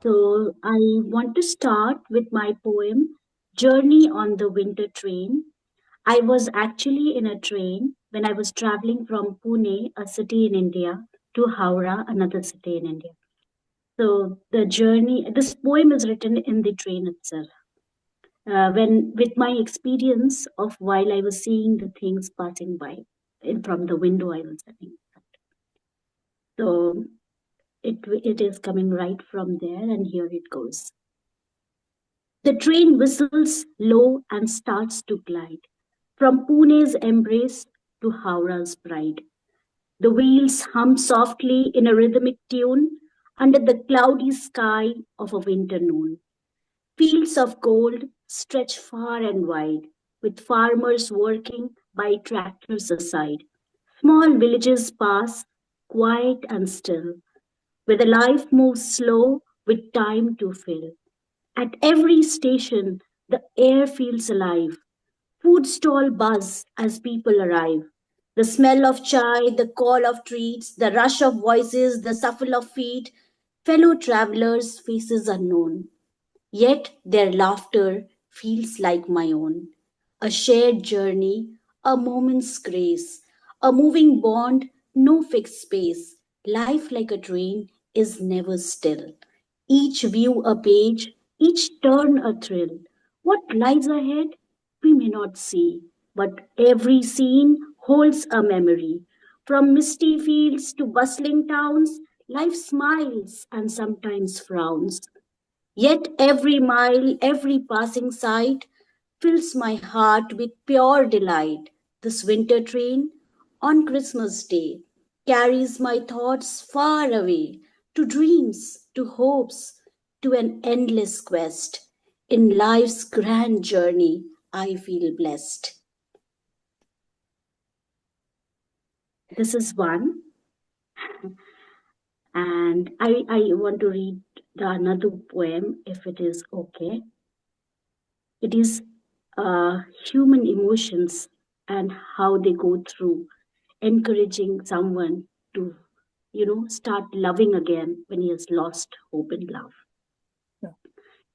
So I want to start with my poem, Journey on the Winter Train. I was actually in a train when I was traveling from Pune, a city in India, to Howrah, another city in India. So the journey, this poem is written in the train itself. With my experience of while I was seeing the things passing by from the window I was sitting. So it is coming right from there, and here it goes. The train whistles low and starts to glide from Pune's embrace to Howrah's pride. The wheels hum softly in a rhythmic tune under the cloudy sky of a winter noon. Fields of gold stretch far and wide, with farmers working by tractors aside. Small villages pass, quiet and still, where the life moves slow with time to fill. At every station, the air feels alive. Food stall buzz as people arrive. The smell of chai, the call of treats, the rush of voices, the shuffle of feet, fellow travelers, faces unknown. Yet their laughter feels like my own. A shared journey, a moment's grace, a moving bond, no fixed space. Life like a train is never still. Each view a page, each turn a thrill. What lies ahead, we may not see, but every scene holds a memory. From misty fields to bustling towns, life smiles and sometimes frowns. Yet every mile, every passing sight fills my heart with pure delight. This winter train on Christmas Day carries my thoughts far away to dreams, to hopes, to an endless quest. In life's grand journey, I feel blessed. This is one. And I want to read another poem if it is okay. It is human emotions and how they go through, encouraging someone to, start loving again when he has lost hope in love. Yeah.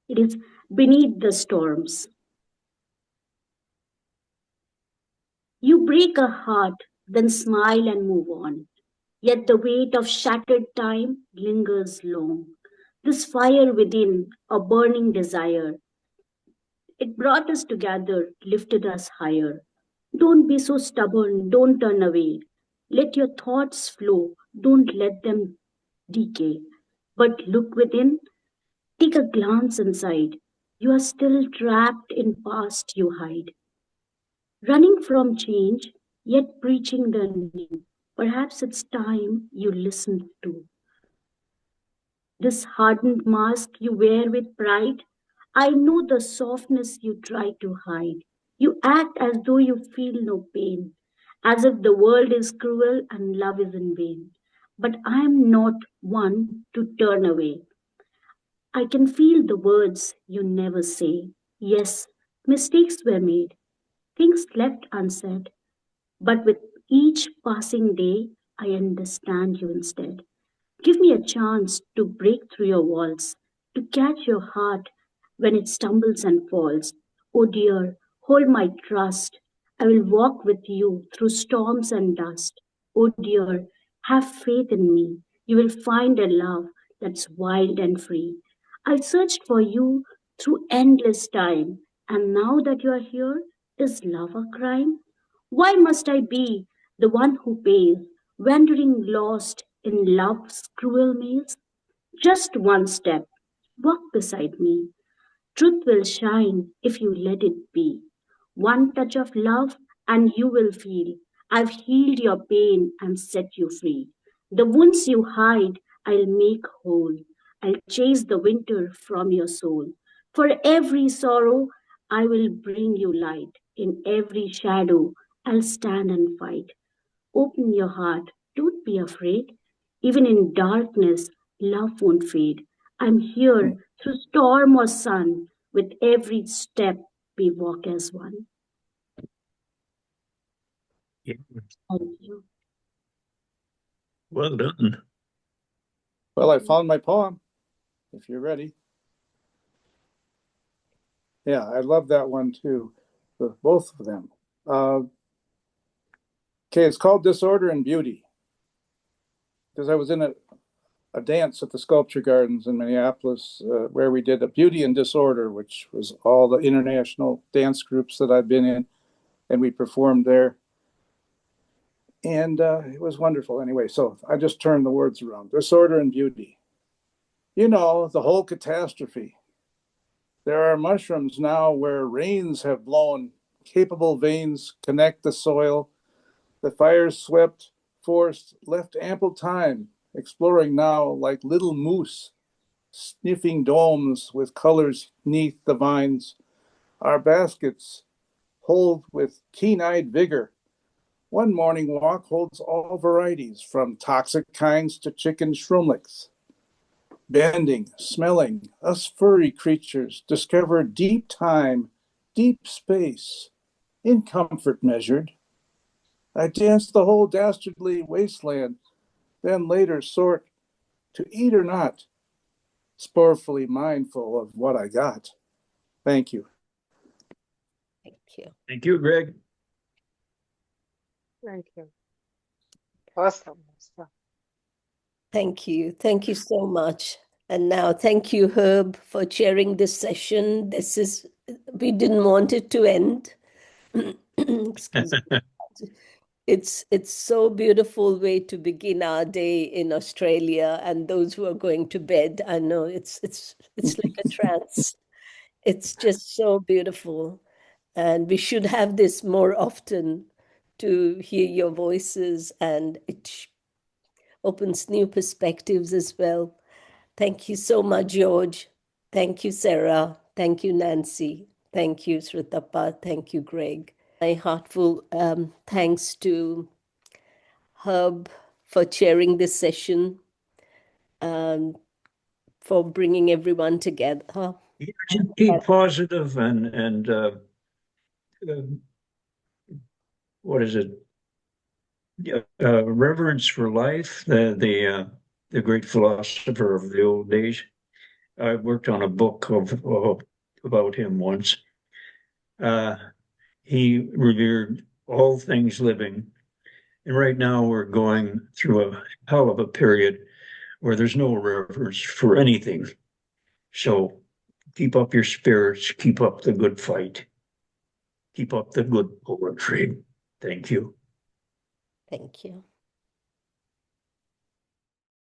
It is beneath the storms. You break a heart, then smile and move on. Yet the weight of shattered time lingers long. This fire within, a burning desire, it brought us together, lifted us higher. Don't be so stubborn, don't turn away. Let your thoughts flow, don't let them decay. But look within, take a glance inside. You are still trapped in past you hide. Running from change, yet preaching the new. Perhaps it's time you listen to. This hardened mask you wear with pride, I know the softness you try to hide. You act as though you feel no pain, as if the world is cruel and love is in vain. But I am not one to turn away. I can feel the words you never say. Yes, mistakes were made, things left unsaid. But with each passing day, I understand you instead. Give me a chance to break through your walls, to catch your heart when it stumbles and falls. Oh dear, hold my trust. I will walk with you through storms and dust. Oh dear, have faith in me. You will find a love that's wild and free. I searched for you through endless time, and now that you are here, is love a crime? Why must I be the one who pays, wandering lost in love's cruel maze? Just one step, walk beside me. Truth will shine if you let it be. One touch of love, and you will feel I've healed your pain and set you free. The wounds you hide, I'll make whole. I'll chase the winter from your soul. For every sorrow, I will bring you light. In every shadow, I'll stand and fight. Open your heart, don't be afraid. Even in darkness, love won't fade. I'm here through storm or sun. With every step, we walk as one. Yeah. Thank you. Well done. Well, I found my poem, if you're ready. Yeah, I love that one too, both of them. Okay, it's called Disorder and Beauty, because I was in a dance at the Sculpture Gardens in Minneapolis where we did a Beauty and Disorder, which was all the international dance groups that I've been in, and we performed there. And it was wonderful anyway. So I just turned the words around. Disorder and beauty. You know, the whole catastrophe. There are mushrooms now where rains have blown, capable veins connect the soil. The fires swept, forced, left ample time, exploring now like little moose, sniffing domes with colors neath the vines. Our baskets hold with keen-eyed vigor. One morning walk holds all varieties, from toxic kinds to chicken shroomlicks. Bending, smelling, us furry creatures discover deep time, deep space, in comfort measured. I dance the whole dastardly wasteland, then later sort to eat or not, sporefully mindful of what I got. Thank you. Thank you. Thank you, Greg. Thank you. Awesome. Thank you. Thank you so much. And now thank you, Herb, for chairing this session. We didn't want it to end. Excuse me. It's so beautiful way to begin our day in Australia, and those who are going to bed, I know it's like a trance. It's just so beautiful. And we should have this more often to hear your voices, and it opens new perspectives as well. Thank you so much, George. Thank you, Sarah. Thank you, Nancy. Thank you, Sritapa. Thank you, Greg. My heartful thanks to Herb for chairing this session, for bringing everyone together. Yeah, just keep positive and what is it? Reverence for life, the great philosopher of the old days. I worked on a book about him once. He revered all things living. And right now we're going through a hell of a period where there's no reverence for anything. So keep up your spirits, keep up the good fight, keep up the good poetry. Thank you. Thank you.